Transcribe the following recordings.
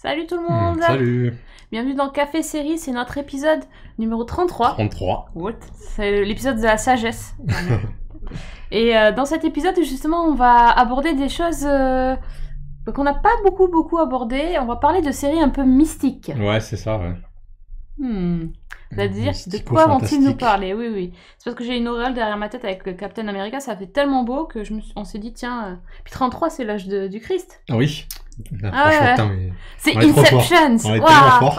Salut tout le monde. Salut. Bienvenue dans Café Série, c'est notre épisode numéro 33. 33. What? C'est l'épisode de la sagesse. Et dans cet épisode, justement, on va aborder des choses qu'on n'a pas beaucoup abordées. On va parler de séries un peu mystiques. Ouais, c'est ça, ouais. C'est-à-dire, de quoi vont-ils nous parler? Oui. C'est parce que j'ai une auréole derrière ma tête avec le Captain America, ça fait tellement beau que on s'est dit, tiens... Puis 33, c'est l'âge du Christ. Ah oui. Putain, mais... C'est Inception.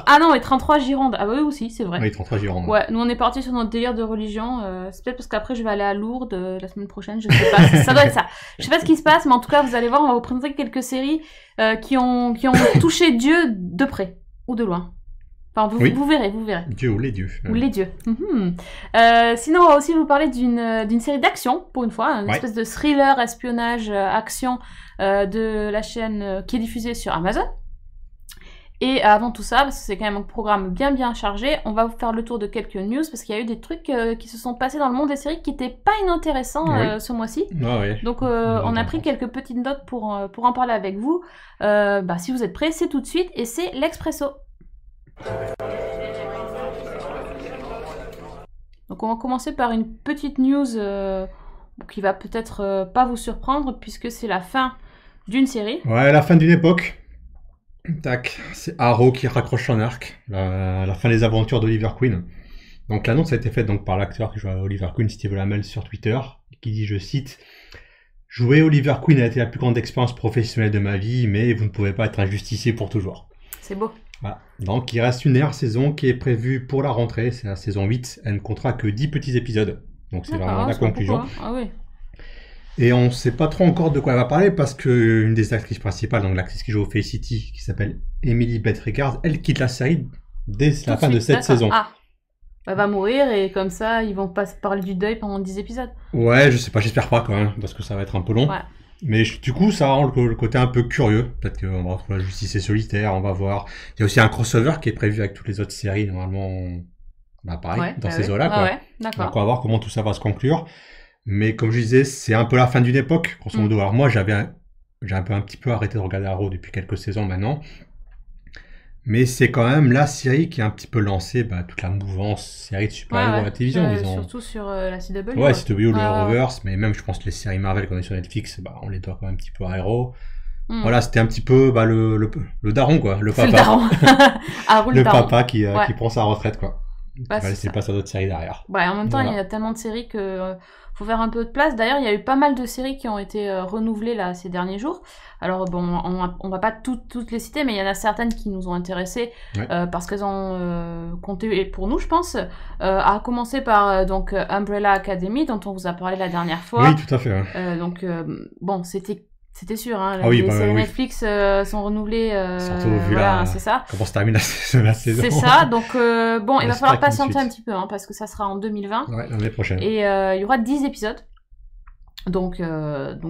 Ah non, mais 33 Gironde. Ah bah oui aussi, c'est vrai. Oui, 33 Gironde. Ouais, nous on est partis sur notre délire de religion. C'est peut-être parce qu'après je vais aller à Lourdes la semaine prochaine, je sais pas. Ça doit être ça. Je sais pas ce qui se passe, mais en tout cas, vous allez voir, on va vous présenter quelques séries qui ont touché Dieu de près ou de loin. Enfin, vous verrez. Dieu ou les dieux. Ou les dieux. Sinon, on va aussi vous parler d'une série d'action, pour une fois, une espèce de thriller, espionnage, action de la chaîne qui est diffusée sur Amazon. Et avant tout ça, parce que c'est quand même un programme bien chargé, on va vous faire le tour de quelques news, parce qu'il y a eu des trucs qui se sont passés dans le monde des séries qui n'étaient pas inintéressants ce mois-ci. Donc on a pris quelques petites notes pour en parler avec vous. Si vous êtes prêts, c'est tout de suite, et c'est l'Expresso. Donc on va commencer par une petite news qui va peut-être pas vous surprendre puisque c'est la fin d'une série. Ouais, la fin d'une époque. Tac, c'est Arrow qui raccroche son arc, la fin des aventures d'Oliver Queen. Donc l'annonce a été faite donc par l'acteur qui joue à Oliver Queen, Steve Amell, sur Twitter, qui dit, je cite, « Jouer Oliver Queen a été la plus grande expérience professionnelle de ma vie, mais vous ne pouvez pas être un justicier pour toujours. » C'est beau. Voilà. Donc il reste une dernière saison qui est prévue pour la rentrée, c'est la saison 8, elle ne comptera que 10 petits épisodes, donc c'est vraiment la conclusion. Ah oui. Et on ne sait pas trop encore de quoi elle va parler parce qu'une des actrices principales, donc l'actrice qui joue au Felicity, qui s'appelle Emily Beth Rickards, elle quitte la série dès la fin de cette saison. Ah, elle va mourir et comme ça ils vont pas se parler du deuil pendant 10 épisodes. Ouais, je sais pas, j'espère pas quand même, parce que ça va être un peu long. Ouais. Mais du coup, ça rend le côté un peu curieux. Peut-être qu'on va retrouver la justice solitaire, on va voir. Il y a aussi un crossover qui est prévu avec toutes les autres séries, normalement, pareil, dans ces eaux-là, quoi. Ouais, d'accord. Donc on va voir comment tout ça va se conclure. Mais comme je disais, c'est un peu la fin d'une époque, grosso modo. Alors moi, j'ai un petit peu arrêté de regarder Arrow depuis quelques saisons maintenant. Mais c'est quand même la série qui a un petit peu lancé toute la mouvance série de super-héros à la télévision. Surtout sur la CW. Ouais, CW, le Arrowverse, mais même je pense que les séries Marvel qu'on est sur Netflix, on les doit quand même un petit peu à Arrow. Voilà, c'était un petit peu le daron, quoi, le papa. Le daron. Arrow, le papa qui prend sa retraite, quoi. Il va laisser place à d'autres séries derrière. En même temps, il y a tellement de séries que faut faire un peu de place. D'ailleurs, il y a eu pas mal de séries qui ont été renouvelées là ces derniers jours. Alors bon, on va pas toutes les citer, mais il y en a certaines qui nous ont intéressés parce qu'elles ont compté pour nous, je pense. À commencer par donc Umbrella Academy, dont on vous a parlé la dernière fois. Oui, tout à fait. Bon, c'était sûr, hein. Les séries Netflix sont renouvelées. Surtout vu là, c'est ça. Comment se termine la saison. C'est ça, donc il va falloir patienter un petit peu, hein, parce que ça sera en 2020. Ouais, l'année prochaine. Et il y aura 10 épisodes. Donc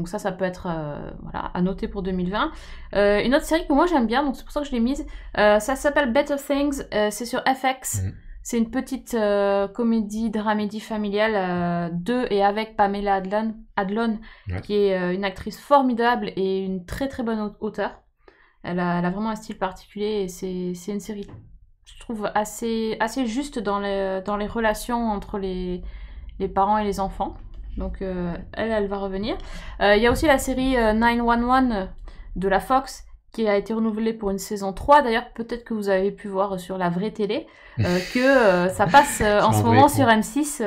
ça peut être à noter pour 2020. Une autre série que moi j'aime bien, donc c'est pour ça que je l'ai mise. Ça s'appelle Better Things, c'est sur FX. C'est une petite dramédie familiale de et avec Pamela Adlon, qui est une actrice formidable et une très très bonne auteure. Elle a vraiment un style particulier et c'est une série, je trouve, assez juste dans les relations entre les parents et les enfants. Donc elle va revenir. Il y a aussi la série 911 de la Fox, qui a été renouvelée pour une saison 3. D'ailleurs, peut-être que vous avez pu voir sur la vraie télé que ça passe en ce moment sur M6,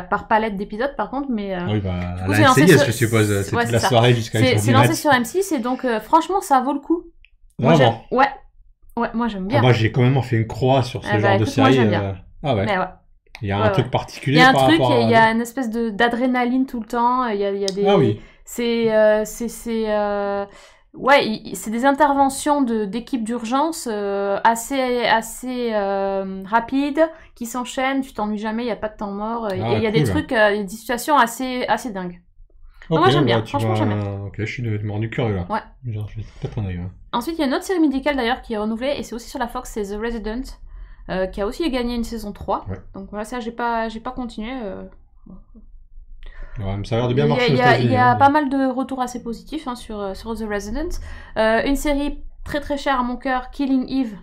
par palette d'épisodes par contre. Mais, oui, la NCIS, je suppose, c'est toute la soirée jusqu'à c'est lancé sur M6 et donc franchement, ça vaut le coup. Vraiment. Moi j'aime bien. Moi j'ai quand même fait une croix sur ce genre de série. Moi j'aime bien. Il y a un truc particulier. Il y a un truc, il y a une espèce d'adrénaline tout le temps. Il y a des. Ah oui. C'est des interventions d'équipes d'urgence assez rapides qui s'enchaînent. Tu t'ennuies jamais, il y a pas de temps mort. Et il y a des trucs, des situations assez dingues. Okay, moi j'aime bien. Franchement j'aime bien. Ok, je suis rendu curieux là. Ouais. Genre, je vais peut-être en aller. Ensuite il y a une autre série médicale d'ailleurs qui est renouvelée et c'est aussi sur la Fox, c'est The Resident. Qui a aussi gagné une saison 3. Ouais. Donc voilà, ça j'ai pas continué. Ouais, ça a l'air de bien marcher. Il y a pas mal de retours assez positifs sur The Resident. Une série très très cher à mon cœur, Killing Eve.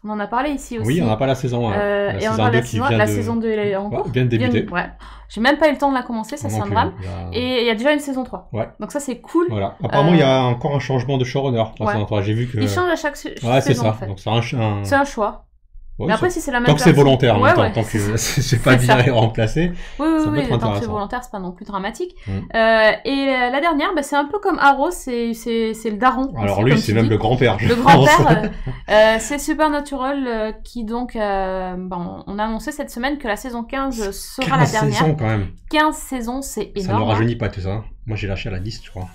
On en a parlé ici aussi. Oui, on n'a pas la saison 1. La et saison on a 2 la saison 2 elle est en cours. Vient de débuter. Ouais. J'ai même pas eu le temps de la commencer, ça c'est un drame. Et il y a déjà une saison 3. Ouais. Donc ça c'est cool. Voilà. Apparemment, il y a encore un changement de showrunner. J'ai vu que... Il change à chaque saison. Ouais, c'est ça. En fait. Donc c'est un choix. Ouais, mais après, si c'est la même tant que c'est volontaire, en même temps, tant que c'est pas viré et remplacé. Oui, tant que c'est volontaire, c'est pas non plus dramatique. Et la dernière, c'est un peu comme Arrow, c'est le daron. Alors aussi, lui, c'est même le grand-père. Le grand-père, c'est Supernatural qui donc, on a annoncé cette semaine que la saison 15 sera la dernière. 15 saisons quand même. 15 saisons, c'est énorme. Ça ne rajeunit pas tout ça. Moi, j'ai lâché à la 10, je crois.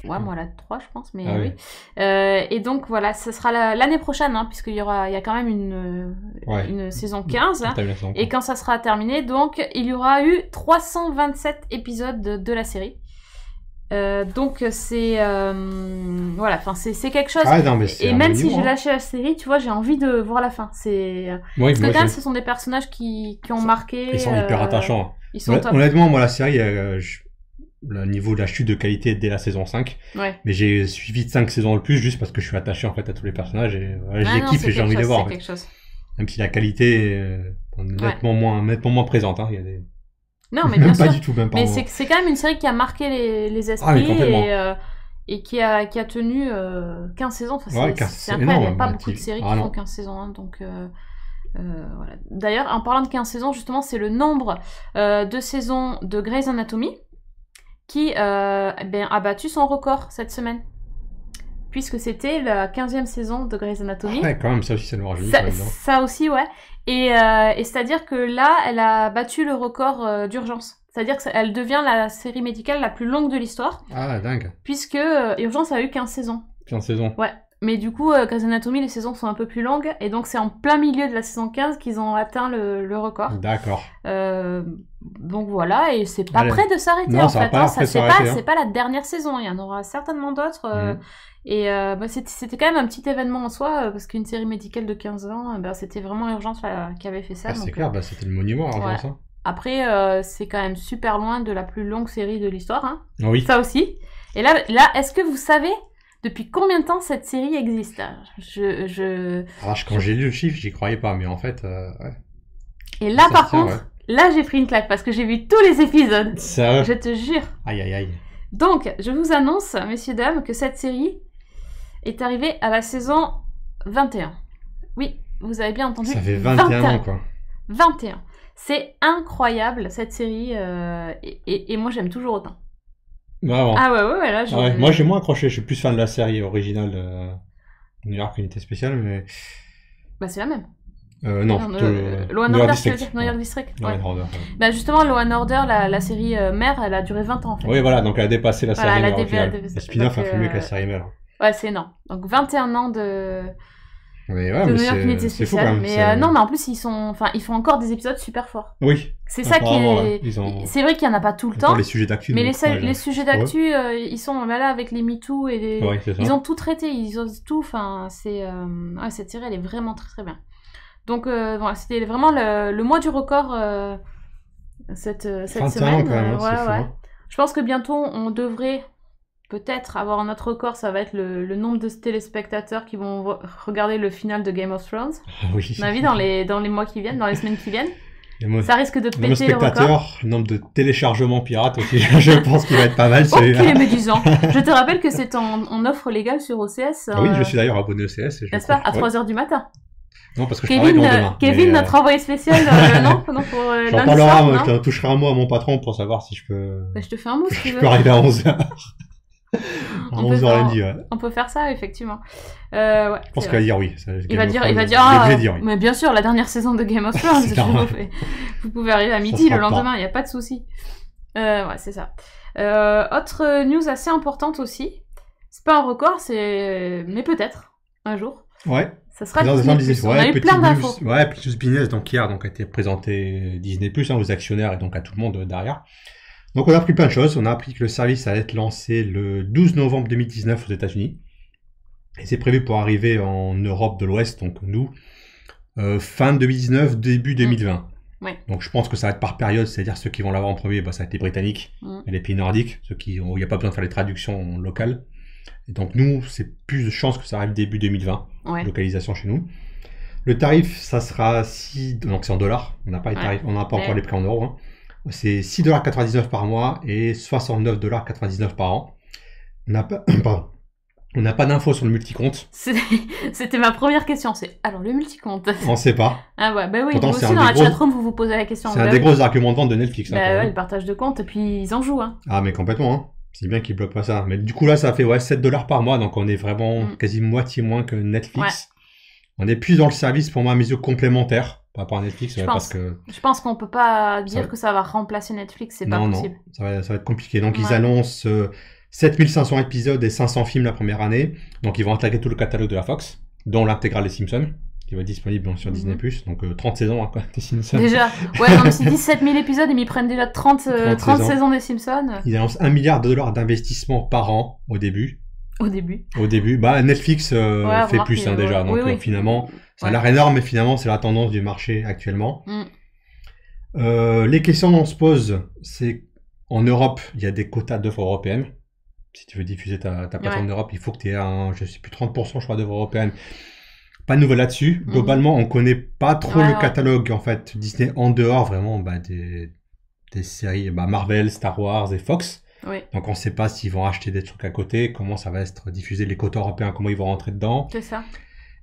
Ouais, moi la 3 je pense, mais oui. Et donc voilà, ce sera l'année prochaine, puisqu'il y a quand même une saison 15 là. Et quand ça sera terminé, donc il y aura eu 327 épisodes de la série. Donc c'est voilà, enfin c'est quelque chose. Et même si j'ai lâché la série, tu vois, j'ai envie de voir la fin. Parce que quand même, ce sont des personnages qui ont marqué. Ils sont hyper attachants. Ils sont honnêtement, moi la série. Le niveau de la chute de qualité dès la saison 5. Ouais. Mais j'ai suivi de 5 saisons le plus juste parce que je suis attaché en fait à tous les personnages et je les kiffe et j'ai envie de les voir. En fait. Même si la qualité est nettement moins présente. Il y a des... Non, mais bien sûr. Pas du tout, même pas. Mais c'est quand même une série qui a marqué les esprits et qui a tenu 15 saisons. Enfin, c'est incroyable. Il n'y a pas beaucoup de séries qui font 15 saisons. Donc, voilà. D'ailleurs, en parlant de 15 saisons, justement, c'est le nombre de saisons de Grey's Anatomy qui a battu son record cette semaine. Puisque c'était la 15e saison de Grey's Anatomy. Ouais, quand même, ça aussi, ça nous rajeunit. Ça aussi, ouais. Et c'est-à-dire que là, elle a battu le record d'Urgence. C'est-à-dire qu'elle devient la série médicale la plus longue de l'histoire. Ah, dingue. Puisque Urgence a eu 15 saisons. 15 saisons. Ouais. Mais du coup, Grey's Anatomy, les saisons sont un peu plus longues. Et donc, c'est en plein milieu de la saison 15 qu'ils ont atteint le record. D'accord. Donc voilà, et c'est pas prêt de s'arrêter en fait. C'est pas la dernière saison, il y en aura certainement d'autres. Et c'était quand même un petit événement en soi, parce qu'une série médicale de 15 ans, c'était vraiment Urgence qui avait fait ça. C'est clair, c'était le monument Urgence. Ouais. Après, c'est quand même super loin de la plus longue série de l'histoire. Oui. Ça aussi. Et là, est-ce que vous savez depuis combien de temps cette série existe? Quand j'ai lu le chiffre, j'y croyais pas, mais en fait, ouais. Et là, par contre, là, j'ai pris une claque parce que j'ai vu tous les épisodes. Sérieux? Je te jure. Aïe, aïe, aïe. Donc, je vous annonce, messieurs, dames, que cette série est arrivée à la saison 21. Oui, vous avez bien entendu. Ça fait 21 ans, quoi. 21. C'est incroyable, cette série, et moi, j'aime toujours autant. Bah, ah ouais, là, moi, j'ai moins accroché. Je suis plus fan de la série originale de New York Unité Spéciale, mais... c'est la même. Non, Law & Order, tu veux dire New York District. Law & Order. Justement, Law & Order, la série mère, elle a duré 20 ans en fait. Oui, voilà, donc elle a dépassé la série mère. Le spin-off a fait mieux que la série mère. Ouais, c'est énorme. Donc 21 ans de New York Unité Spéciale. Mais non, mais en plus, ils font encore des épisodes super forts. Oui. C'est ça qui est. C'est vrai qu'il n'y en a pas tout le temps. Les sujets d'actu. Mais les sujets d'actu, ils sont là avec les MeToo et ils ont tout traité, ils osent tout. Enfin, cette série, elle est vraiment très très bien. Donc voilà, c'était vraiment le mois du record cette semaine. Quand même, ouais. Je pense que bientôt on devrait peut-être avoir un autre record, ça va être le nombre de téléspectateurs qui vont regarder le final de Game of Thrones. Oui. On a vu dans les mois qui viennent, dans les semaines qui viennent. Ça risque de péter le record. Le nombre de téléchargements pirates aussi, je pense qu'il va être pas mal celui-là. Ok, médisant. Je te rappelle que c'est en offre légale sur OCS. Oui, je suis d'ailleurs abonné OCS. N'est-ce pas, à 3h du matin. Non, parce que je travaille demain. Kevin, notre envoyé spécial, non, pour j'en parlerai, je toucherai un mot à mon patron pour savoir si je peux... je te fais un mot, si tu veux. Je peux arriver à 11h. À 11h lundi, ouais. On peut faire ça, effectivement. Ouais, je pense qu'il va dire oui. Il va dire, oui. Mais bien sûr, la dernière saison de Game of Thrones, vous pouvez arriver à midi le lendemain, il n'y a pas de souci. Ouais, c'est ça. Autre news assez importante aussi. C'est pas un record, mais peut-être, un jour. Ouais. Ça sera Disney+. On a eu plein d'infos. Ouais, plus business, donc hier, a été présenté Disney+, aux actionnaires et donc à tout le monde derrière. Donc on a appris plein de choses. On a appris que le service allait être lancé le 12 novembre 2019 aux États-Unis. Et c'est prévu pour arriver en Europe de l'Ouest, donc nous, fin 2019, début 2020. Ouais. Donc je pense que ça va être par période, c'est-à-dire ceux qui vont l'avoir en premier, ça va être les Britanniques et les pays nordiques, il n'y a pas besoin de faire les traductions locales. Et donc nous, c'est plus de chances que ça arrive début 2020, Ouais. localisation chez nous. Le tarif, ça sera donc c'est en dollars, on n'a pas les Ouais. tarifs, on n'a pas Ouais. encore les prix en euros. Hein. C'est 6,99$ par mois et 69,99$ par an. On n'a pas, pardon. On n'a pas d'infos sur le multicompte. C'était ma première question, c'est alors le multicompte. On ne sait pas. Ah ouais, bah oui, Pourtant, vous c'est aussi un dans des la gros- chatroom vous vous posez la question. C'est un Bah des oui. gros arguments de vente de Netflix. Bah hein, quand ouais, même. le partage de compte, et puis ils en jouent, hein. Ah, mais complètement. Hein. C'est bien qu'ils bloquent pas ça. Mais du coup, là, ça fait 7$ par mois. Donc, on est vraiment quasi moitié moins que Netflix. On est plus dans le service, pour moi, à mes yeux, complémentaire par rapport à Netflix. Je parce pense. que Je pense qu'on peut pas dire Ça- que ça va remplacer Netflix, c'est pas non, possible. ça va être compliqué. Donc, ils Ouais. annoncent 7500 épisodes et 500 films la première année. Donc, ils vont attaquer tout le catalogue de la Fox, dont l'intégrale des Simpsons, qui va être disponible donc, sur Disney+. Donc, 30 saisons, hein, quoi, des Simpsons. Déjà, ouais, non, mais c'est 17 000 épisodes et ils prennent déjà 30 30 saisons des Simpsons Ils annoncent $1 milliard d'investissement par an au début. au début. Bah, Netflix Ouais, fait remarque, plus déjà. Donc, oui, oui. finalement, ça a Ouais. l'air énorme, mais finalement, c'est la tendance du marché actuellement. Mm. Les questions qu'on se pose, c'est en Europe, il y a des quotas d'œuvres européennes. Si tu veux diffuser ta plateforme Ouais. d'Europe, il faut que tu aies je sais plus, 30%, je crois, d'œuvres européennes. Pas de nouvelles là-dessus. Mhm. Globalement, on connaît pas trop Ouais, le ouais. catalogue, en fait, Disney en dehors, vraiment, des séries, Marvel, Star Wars et Fox. Oui, Donc, on sait pas s'ils vont acheter des trucs à côté, comment ça va être diffusé, les quotas européens, comment ils vont rentrer dedans. c'est ça.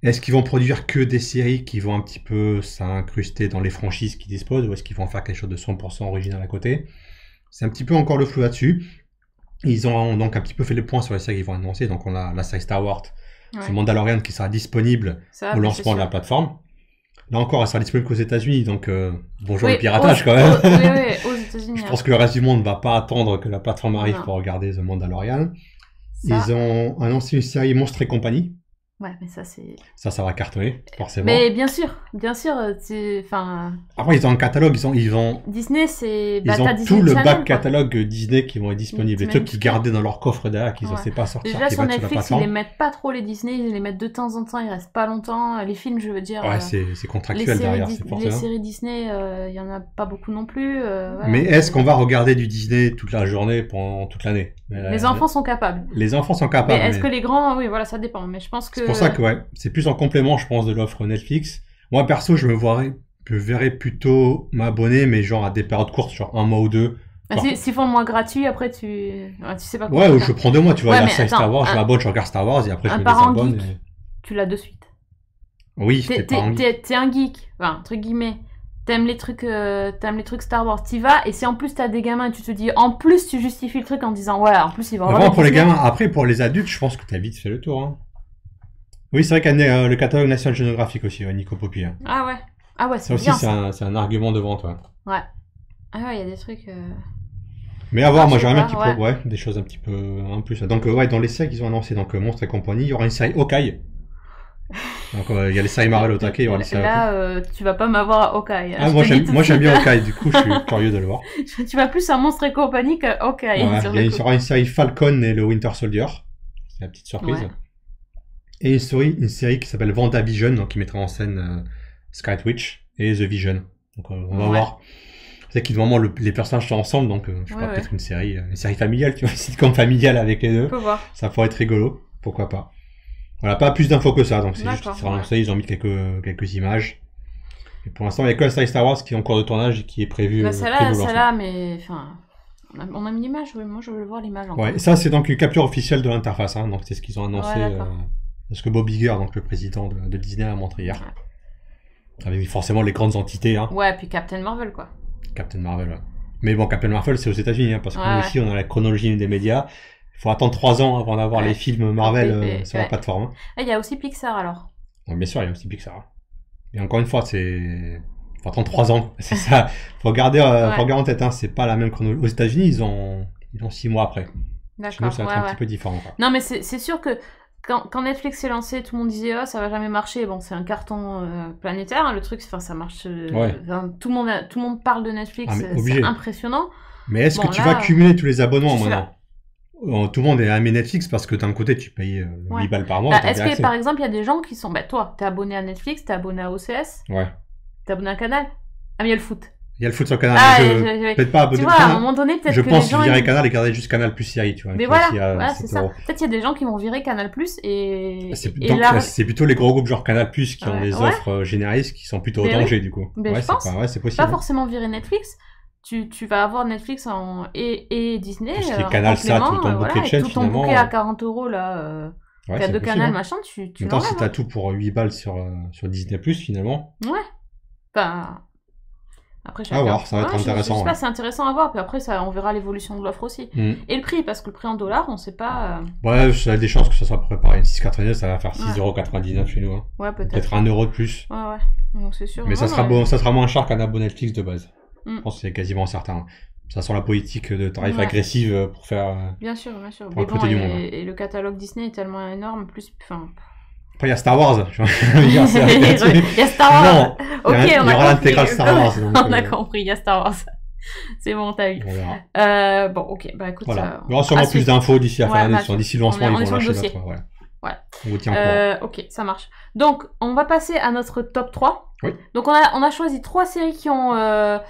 Est-ce qu'ils vont produire que des séries qui vont un petit peu s'incruster dans les franchises qu'ils disposent, ou est-ce qu'ils vont faire quelque chose de 100% original à côté? C'est un petit peu encore le flou là-dessus. Ils ont donc un petit peu fait les points sur les séries qu'ils vont annoncer. Donc on a la série Star Wars, Ouais. c'est Mandalorian qui sera disponible Ça, au bah, lancement de c'est la plateforme. Là encore, elle sera disponible qu'aux États-Unis, donc bonjour Oui, le piratage aux- quand même. oui, aux États-Unis. Je pense que le reste du monde ne va pas attendre que la plateforme arrive Non. pour regarder The Mandalorian. Ça- Ils ont annoncé une série Monstres et compagnie. Ouais, mais ça c'est. Ça va cartonner, forcément. Mais bien sûr, c'est. Enfin, Après, ils ont un catalogue, ils ont Disney, c'est. Ils ont t'as Disney tout le Channel, back quoi. catalogue Disney qui vont être disponibles. Les trucs qu'ils gardaient dans leur coffre derrière, qu'ils Ouais. n'osaient pas sortir, Déjà qui sur vont être sur la Netflix, ils les plateforme. mettent pas trop les Disney, ils les mettent de temps en temps, ils restent pas longtemps. Les films, je veux dire. Ouais, c'est les contractuel séries, derrière, c'est les forcément. séries Disney, il y en a pas beaucoup non plus. Voilà. Mais est-ce qu'on va regarder du Disney toute la journée pendant toute l'année? Les enfants sont capables. Les enfants sont Mais capables. est-ce mais que les grands, oui, voilà, ça dépend. Mais je pense que. C'est pour ça que, ouais, c'est plus en complément, je pense, de l'offre Netflix. Moi, perso, je verrais plutôt m'abonner, mais genre à des périodes courtes, genre un mois ou deux. Ah, s'ils font le mois gratuit, après tu sais pas. Ouais, ou je prends 2 mois, tu vois, Ouais, il y a mais ça Star attends, Wars, je m'abonne, je regarde Star Wars, et après je un me parent désabonne. geek. Tu l'as de suite. Oui, t'es pas en T'es un geek, enfin, entre guillemets. T'aimes les trucs Star Wars, t'y vas, et si en plus t'as des gamins, tu te dis, en plus tu justifies le truc en disant, ouais, en plus ils vont avoir Vraiment pour les Disney. gamins. Après, pour les adultes, je pense que t'as vite fait le tour. Hein. Oui, c'est vrai qu'il y a le catalogue National Geographic aussi, ouais, Nico Poppy. Hein. Ah ouais, Ça c'est aussi, bien c'est ça. un argument de vente. Ouais. Ouais. Ah ouais, il y a des trucs. Mais à voir, Ah, moi je sais j'aimerais un pas, petit peu, ouais, des choses un petit peu en plus. Donc, ouais, dans les séries qu'ils ont annoncé, donc Monstres et compagnie, il y aura une série Hawkeye. Donc, il y a les séries Marvel au taquet, il y aura les séries. Là, tu vas pas m'avoir à Hawkeye. Ah, Je moi te dis tout de j'aime suite. bien Hawkeye, du coup, je suis curieux de le voir. Tu vas plus à Monstre et compagnie que Hawkeye. Ouais, sur il le y coup. aura une série Falcon et le Winter Soldier. C'est la petite surprise. Ouais. Et une série qui s'appelle WandaVision, donc qui mettra en scène Scarlet Witch et The Vision. Donc on va Ouais. voir. C'est qu'ils vraiment les personnages sont ensemble, donc je crois Ouais, peut-être une série familiale, tu vois, une sitcom familiale avec les deux. On peut voir. Ça pourrait être rigolo, pourquoi pas. Voilà, pas plus d'infos que ça, donc c'est juste D'accord, qu'ils sera annoncé, ils ont mis quelques images. Et pour l'instant, il n'y a que la série Star Wars qui est en cours de tournage et qui est prévue. Bah, prévue au celle-là, lancement. mais enfin, on a mis l'image. Oui, moi je veux voir l'image encore. Ouais, et ça c'est donc une capture officielle de l'interface, hein, donc c'est ce qu'ils ont annoncé. Ouais, d'accord. Ce que Bob Iger, donc le président de Disney, a montré hier. Avec forcément les grandes entités, hein. Ouais, puis Captain Marvel quoi. Captain Marvel, ouais. Mais bon, Captain Marvel, c'est aux États-Unis, hein, parce que Ouais, nous aussi, on a la chronologie des médias. Il faut attendre 3 ans avant d'avoir Ouais. les films Marvel Et- sur la ouais. plateforme. Hein. Ah, il y a aussi Pixar alors. Donc, bien sûr, il y a aussi Pixar. Et encore une fois, faut attendre 3 ans. C'est ça. Faut garder en tête, hein, c'est pas la même chronologie. Aux États-unis, ils ont 6 mois après. Chez nous, D'accord. ça va être un petit peu différent, quoi. Non, mais c'est sûr que quand Netflix s'est lancé, tout le monde disait, oh, ça va jamais marcher. Bon, c'est un carton planétaire, hein, le truc, enfin, ça marche. Ouais. Enfin, tout le monde parle de Netflix, Ah, mais obligé. c'est impressionnant. Mais est-ce Bon, que tu là, vas cumuler tous les abonnements je suis maintenant? Tout le monde est ami Netflix parce que d'un côté, tu payes 8 balles par mois. Bah, t'as est-ce bien que, accès. par exemple, il y a des gens qui sont. Bah, toi, t'es abonné à Netflix, t'es abonné à OCS, Ouais. t'es abonné à Canal. Ah, mais il y a le foot. Il y a le foot sur Canal. Ah, Peut-être pas. Tu vois, à un moment donné, peut-être je que pense les gens... virer Canal et garder juste Canal plus série, tu vois. Mais voilà, c'est ça. Peut-être qu'il y a des gens qui vont virer Canal Plus et... Donc, c'est plutôt les gros groupes genre Canal Plus qui ont des offres généralistes qui sont plutôt au danger, du coup. Mais je pense. C'est possible. Pas forcément virer Netflix. Tu vas avoir Netflix et Disney. Tout ce qui est Canal, ça, tout ton bouquet de chaînes, tout ton bouquet à 40 €, là... T'as 2 canals, machin, tu en même temps, si t'as tout pour 8 balles sur Disney+, finalement. Ouais. Enfin... Après, à voir, ça va être intéressant. Je sais pas, c'est intéressant à voir, puis après, on verra l'évolution de l'offre aussi. Et le prix, parce que le prix en dollars, on sait pas... Ouais, ça a des chances que ça soit préparé. 6,99, ça va faire 6,99 € chez nous. Hein. Ouais, peut-être. Peut-être 1 € de plus. Ouais, donc c'est sûr. Mais ça sera moins cher qu'un abonné Netflix de base. Je pense que c'est quasiment certain. Ça sent la politique de tarif agressive pour faire... Bien sûr. Pour recruter du monde. Et le catalogue Disney est tellement énorme, plus... Enfin... Après, il y a Star Wars. Il y a Star Wars. Non, ok, il y aura l'intégrale Star Wars. On a compris, il y a Star Wars. C'est bon, t'as eu. Bon, ok, bah écoute. Voilà. Il y aura sûrement plus d'infos d'ici la fin de l'année. D'ici le lancement, ils vont lâcher l'autre. Ouais. On vous tient au courant. Ok, ça marche. Donc, on va passer à notre top 3. Oui. Donc, on a choisi 3 séries qui ont un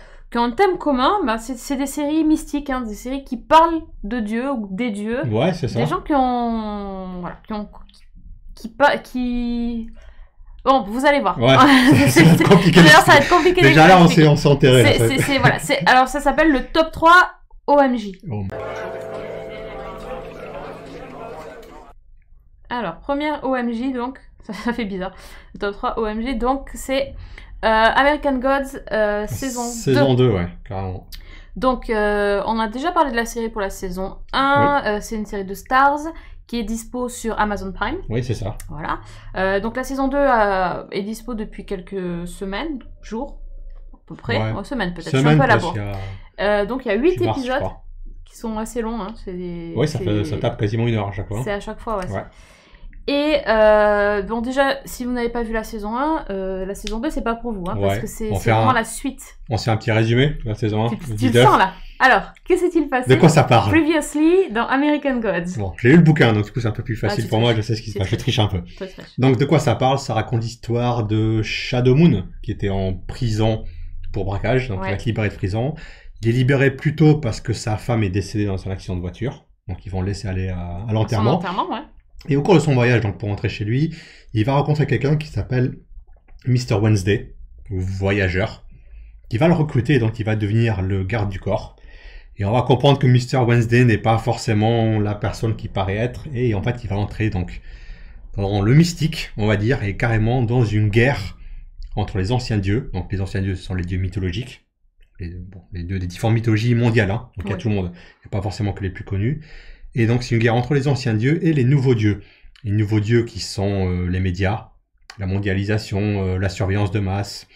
thème commun. Bah, c'est des séries mystiques, hein, des séries qui parlent de Dieu ou des dieux. Ouais, c'est ça. Des gens qui... Bon, vous allez voir. Ouais, ça va être compliqué. D'ailleurs, ça va être compliqué. Déjà là, on s'est enterré. Voilà. Alors, ça s'appelle le top 3 OMJ. Alors, première OMJ, donc, ça fait bizarre. Le top 3 OMJ, donc, c'est American Gods saison 2, ouais, carrément. Donc, on a déjà parlé de la série pour la saison 1. C'est une série de Stars qui est dispo sur Amazon Prime. Oui, c'est ça. Voilà. Donc la saison 2 est dispo depuis quelques semaines, jours, à peu près. Ouais. Semaines peut-être, je suis un peu à la bourre. Donc il y a 8 épisodes qui sont assez longs. Hein. Oui, ça tape quasiment 1 heure à chaque fois. C'est à chaque fois, ouais. Et bon, déjà, si vous n'avez pas vu la saison 1, la saison 2, c'est pas pour vous, hein, parce que c'est vraiment la suite. On fait un petit résumé de la saison 1. Tu le sens là. Alors, que s'est-il passé? De quoi ça parle? Previously dans American Gods. Bon, j'ai lu le bouquin, donc du coup c'est un peu plus facile pour moi, je sais ce qui se passe, je triche un peu. Donc de quoi ça parle? Ça raconte l'histoire de Shadow Moon, qui était en prison pour braquage, donc il va être libéré de prison. Il est libéré plus tôt parce que sa femme est décédée dans un accident de voiture, donc ils vont le laisser aller à l'enterrement. Et au cours de son voyage, donc pour rentrer chez lui, il va rencontrer quelqu'un qui s'appelle Mr. Wednesday, ou voyageur, qui va le recruter, et donc il va devenir le garde du corps. Et on va comprendre que Mr. Wednesday n'est pas forcément la personne qui paraît être, et en fait il va entrer donc dans le mystique, on va dire, et carrément dans une guerre entre les anciens dieux. Donc les anciens dieux, ce sont les dieux mythologiques, les dieux des différentes mythologies mondiales, hein. Donc il y a tout le monde, il n'y a pas forcément que les plus connus. Et donc c'est une guerre entre les anciens dieux et les nouveaux dieux. Les nouveaux dieux qui sont les médias, la mondialisation, la surveillance de masse,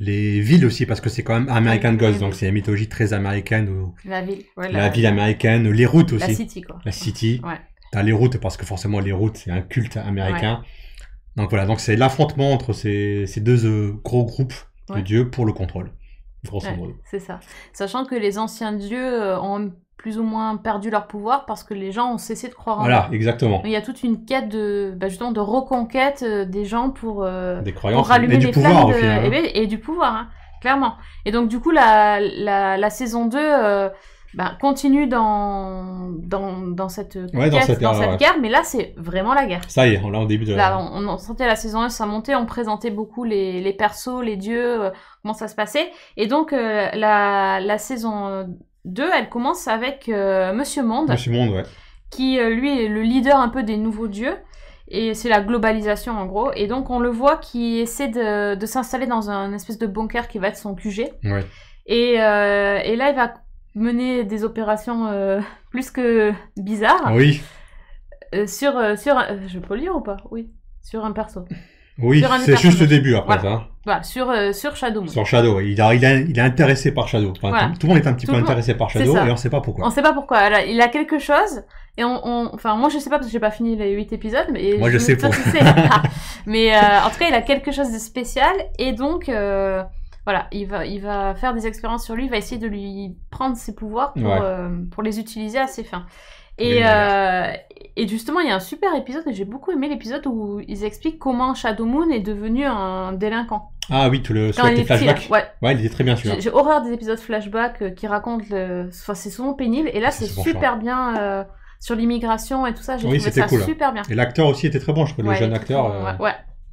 les villes aussi, parce que c'est quand même American Gods, donc c'est une mythologie très américaine. La ville. La ville américaine, les routes aussi. La city, quoi. La city. Ouais. T'as les routes, parce que forcément les routes, c'est un culte américain. Ouais. Donc voilà, donc c'est l'affrontement entre ces deux gros groupes de dieux pour le contrôle. Grosso modo. C'est ça. Sachant que les anciens dieux ont plus ou moins perdu leur pouvoir parce que les gens ont cessé de croire en eux. Voilà, exactement. Il y a toute une quête justement de reconquête des gens pour rallumer les flammes et du pouvoir, hein, clairement. Et donc du coup la saison 2 continue dans cette guerre, mais là c'est vraiment la guerre. Ça y est, on l'a au début de là, on sentait la saison 1, ça montait, on présentait beaucoup les persos, les dieux, comment ça se passait. Et donc la saison 2, elle commence avec Monsieur Monde. Monsieur Monde, ouais. Qui, lui, est le leader un peu des nouveaux dieux. Et c'est la globalisation, en gros. Et donc, on le voit qui essaie de s'installer dans un espèce de bunker qui va être son QG. Ouais. Et là, il va mener des opérations plus que bizarres. Oui. Je peux le dire ou pas? Oui. Sur un perso. Oui, c'est juste le début après voilà. ça. Voilà, sur Shadow Moon. Sur Shadow, oui. Il est intéressé par Shadow. Enfin, tout le monde est un petit peu intéressé par Shadow et on sait pas pourquoi. On sait pas pourquoi. Alors, il a quelque chose et enfin moi je sais pas parce que j'ai pas fini les 8 épisodes mais moi je sais pas. Mais en tout cas, il a quelque chose de spécial et donc voilà, il va faire des expériences sur lui, il va essayer de lui prendre ses pouvoirs pour les utiliser à ses fins. Et justement, il y a un super épisode, et j'ai beaucoup aimé l'épisode où ils expliquent comment Shadow Moon est devenu un délinquant. Ah oui, tout le Quand il est petit, flashback. ouais. Il était très bien celui-là. J'ai horreur des épisodes flashback qui racontent Enfin, c'est souvent pénible, et là, c'est super bien sur l'immigration et tout ça. J'ai trouvé ça cool, super bien. Et l'acteur aussi était très bon, je crois, le jeune acteur.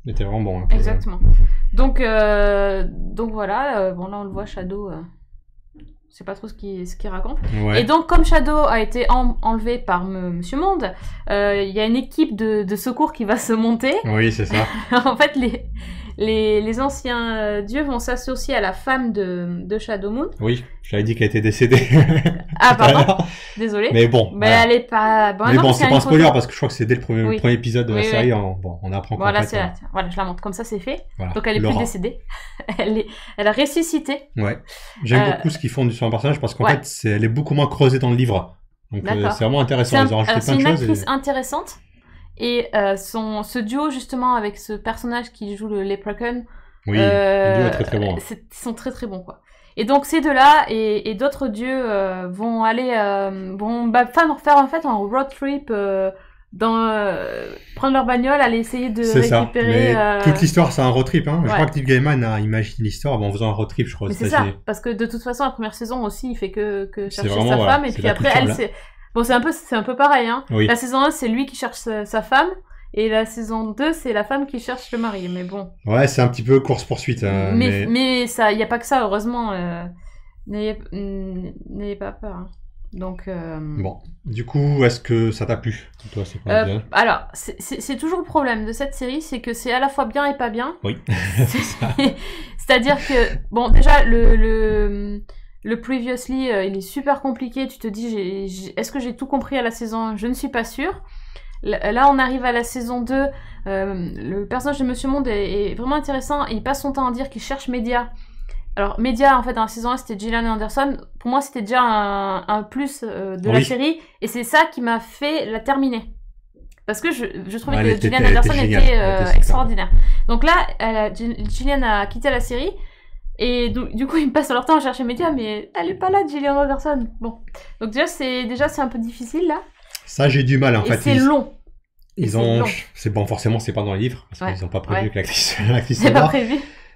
Il était vraiment bon. Exactement. Donc voilà, bon là on le voit, Shadow, je sais pas trop ce qu'il raconte. Ouais. Et donc comme Shadow a été enlevé par Monsieur Monde, il y a une équipe de secours qui va se monter. Oui, c'est ça. En fait, les anciens dieux vont s'associer à la femme de Shadow Moon. Oui, j'avais dit qu'elle était décédée. Ah pardon, désolé. Mais bon. Mais elle est pas... Bon, mais bon, c'est pas un spoiler parce que je crois que c'est dès le premier épisode de la série. On apprend voilà, voilà, je la montre comme ça, c'est fait. Voilà. Donc elle est plus décédée. Elle a ressuscité. Ouais. J'aime beaucoup ce qu'ils font sur un personnage parce qu'en fait, elle est beaucoup moins creusée dans le livre. Donc c'est vraiment intéressant. Ils ont rajouté plein de choses. C'est une actrice intéressante. Et ce duo justement avec ce personnage qui joue le Leprechaun, oui, le duo est très très bon. Ils sont très très bons quoi. Et donc ces deux-là et d'autres dieux vont aller faire en fait un road trip prendre leur bagnole, aller essayer de récupérer. Mais toute l'histoire c'est un road trip. Hein. Je crois que Neil Gaiman a imaginé l'histoire en faisant un road trip, je crois. Mais c'est ça, parce que de toute façon la première saison aussi il fait que chercher sa femme et puis après elle c'est... Bon, c'est un peu pareil, hein. Oui. La saison 1, c'est lui qui cherche sa femme, et la saison 2, c'est la femme qui cherche le mari, mais bon. Ouais, c'est un petit peu course-poursuite. Mais ça, y a pas que ça, heureusement. N'ayez pas peur. Hein. Donc. Bon, du coup, est-ce que ça t'a plu, toi, alors, c'est toujours le problème de cette série, c'est que c'est à la fois bien et pas bien. Oui. C'est-à-dire que, bon, déjà, le Previously, il est super compliqué. Tu te dis, est-ce que j'ai tout compris à la saison 1 ? Je ne suis pas sûre. Là, on arrive à la saison 2. Le personnage de Monsieur Monde est vraiment intéressant. Il passe son temps à dire qu'il cherche Média. Alors, Média, en fait, dans la saison 1, c'était Gillian Anderson. Pour moi, c'était déjà un plus de la série. Et c'est ça qui m'a fait la terminer. Parce que je trouvais que Gillian Anderson était extraordinaire. Donc là, Gillian a quitté la série. Et du coup, ils passent leur temps à chercher Média, mais elle est pas là, Gillian Anderson. Bon. Donc déjà, c'est un peu difficile, là. Ça, j'ai du mal, en fait. C'est long. C'est bon, forcément, c'est pas dans les livres, parce qu'ils ont pas prévu que l'actrice c'est pas prévu.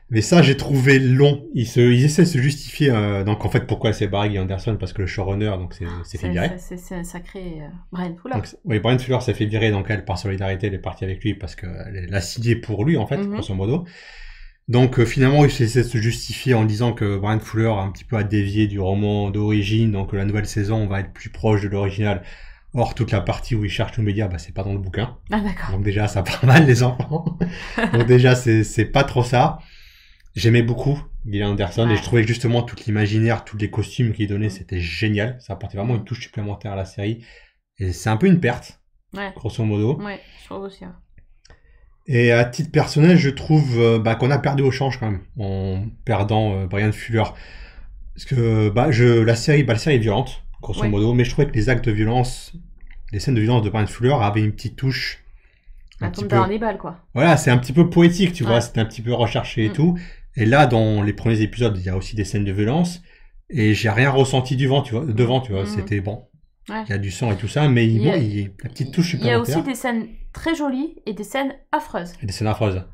Mais ça, j'ai trouvé long. Ils essaient de se justifier, donc en fait, pourquoi elle s'est barrée, Gillian Anderson, parce que le showrunner, donc c'est fait virer. C'est un sacré Bryan Fuller. Oui, Bryan Fuller s'est fait virer, donc elle, par solidarité, elle est partie avec lui, parce qu'elle l'a signé pour lui, en fait, grosso modo. Donc finalement, il essaie de se justifier en disant que Bryan Fuller a un petit peu à dévier du roman d'origine, donc la nouvelle saison va être plus proche de l'original. Or, toute la partie où il cherche le média, c'est pas dans le bouquin. Ah d'accord. Donc déjà, ça part mal les enfants. Donc déjà, c'est pas trop ça. J'aimais beaucoup Gillian Anderson et je trouvais que justement tout l'imaginaire, tous les costumes qu'il donnait, c'était génial. Ça apportait vraiment une touche supplémentaire à la série. Et c'est un peu une perte, grosso modo. Ouais, je trouve aussi. Ouais. Et à titre personnel, je trouve qu'on a perdu au change quand même, en perdant Bryan Fuller. Parce que la série est violente, grosso modo, mais je trouvais que les actes de violence, les scènes de violence de Bryan Fuller avaient une petite touche. Comme dans Hannibal, quoi. Voilà, c'est un petit peu poétique, tu vois, c'était un petit peu recherché et tout. Et là, dans les premiers épisodes, il y a aussi des scènes de violence, et j'ai rien ressenti devant, tu vois, c'était bon. Ouais. Il y a du sang et tout ça, mais il y a la petite touche supplémentaire. Il y a aussi des scènes très jolies et des scènes affreuses. Et des scènes affreuses.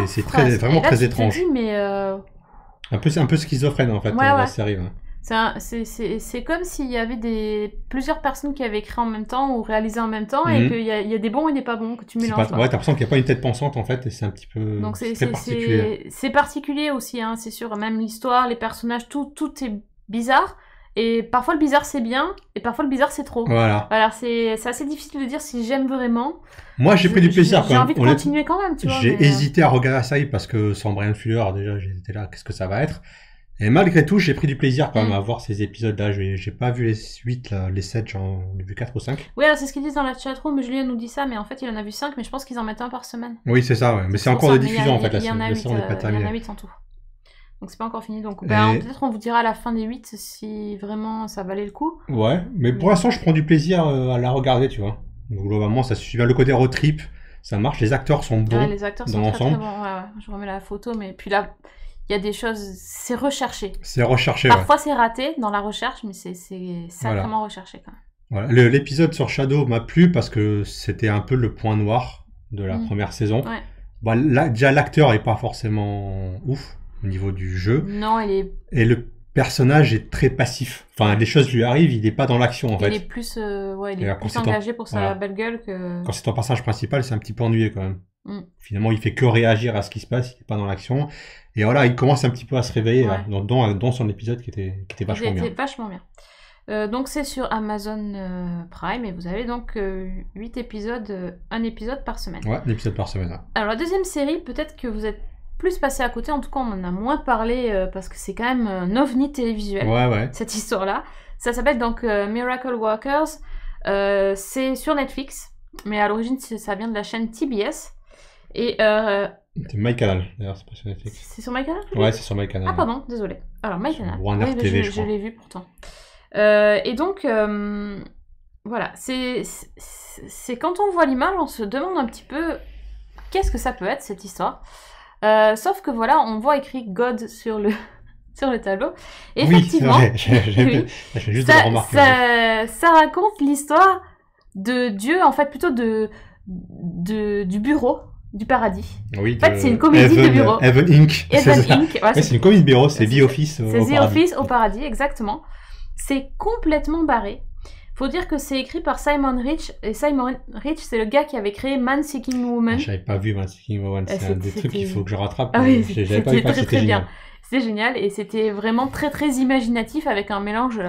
C'est vraiment très étrange. Dis, mais un peu schizophrène en fait la série. Ouais. C'est comme s'il y avait plusieurs personnes qui avaient écrit en même temps ou réalisé en même temps et qu'il y a des bons et des pas bons que tu mélanges. T'as l'impression qu'il n'y a pas une tête pensante en fait et c'est un petit peu. Donc c'est particulier. C'est particulier aussi, hein, c'est sûr. Même l'histoire, les personnages, tout est bizarre. Et parfois le bizarre c'est bien, et parfois le bizarre c'est trop. Voilà. Alors c'est assez difficile de dire si j'aime vraiment. Moi j'ai pris du plaisir quand même. J'ai envie de continuer quand même, tu vois. J'ai hésité à regarder la série parce que sans Bryan Fuller, déjà j'étais là, qu'est-ce que ça va être. Et malgré tout, j'ai pris du plaisir quand même à voir ces épisodes-là. J'ai pas vu les 8, là, les 7, j'en ai vu 4 ou 5. Oui, alors c'est ce qu'ils disent dans la chatroom, Julien nous dit ça, mais en fait il en a vu 5, mais je pense qu'ils en mettent un par semaine. Oui, c'est ça, ouais. Mais c'est encore de diffusion en fait. Il y en a 8 en tout. Donc c'est pas encore fini, donc peut-être on vous dira à la fin des 8 si vraiment ça valait le coup. Ouais, mais pour l'instant je prends du plaisir à la regarder, tu vois. Donc globalement ça suffit bien, le côté road trip, ça marche, les acteurs sont bons les acteurs dans sont l'ensemble. Très bons, je remets la photo, mais puis là, il y a des choses, c'est recherché. C'est recherché, Parfois c'est raté dans la recherche, mais c'est sacrément recherché quand même. Voilà. L'épisode sur Shadow m'a plu parce que c'était un peu le point noir de la première saison. Ouais. Bon, là, déjà, l'acteur est pas forcément ouf au niveau du jeu. Non, Et le personnage est très passif. Enfin, les choses lui arrivent, il est pas dans l'action, en fait. il est plus, il est plus quand engagé pour sa voilà. belle gueule que... Quand c'est ton personnage principal, c'est un petit peu ennuyé, quand même. Finalement, il fait que réagir à ce qui se passe, il est pas dans l'action. Et voilà, il commence un petit peu à se réveiller, là, dans son épisode qui était vachement bien. Vachement bien. Donc c'est sur Amazon Prime et vous avez donc 8 épisodes, un épisode par semaine. Ouais, un épisode par semaine. Ouais. Alors la deuxième série, peut-être que vous êtes plus passé à côté, en tout cas on en a moins parlé parce que c'est quand même un ovni télévisuel, cette histoire-là. Ça s'appelle donc Miracle Workers, c'est sur Netflix, mais à l'origine ça vient de la chaîne TBS. Et c'est MyCanal, d'ailleurs, c'est pas sur Netflix. C'est sur MyCanal? Ouais, c'est sur MyCanal. Ah pardon, désolé. Alors MyCanal. Warner TV, je crois. Je l'ai vu pourtant. Et donc, voilà, c'est quand on voit l'image, on se demande un petit peu qu'est-ce que ça peut être cette histoire. Sauf que voilà, on voit écrit God sur le tableau. Et effectivement, oui, j'ai juste de la remarque. Ça raconte l'histoire de Dieu, en fait, plutôt du bureau. Du paradis. Oui, en fait, c'est une comédie de bureau. Heaven Inc. Voilà, c'est une comédie de bureau, c'est The Office au paradis. C'est The Office au paradis, exactement. C'est complètement barré. Faut dire que c'est écrit par Simon Rich. Et Simon Rich, c'est le gars qui avait créé Man Seeking Woman. J'avais pas vu Man Seeking Woman. C'est un des trucs qu'il faut que je rattrape. Ah oui, j'avais pas vu ça, c'était génial. C'était génial et c'était vraiment très très imaginatif avec un mélange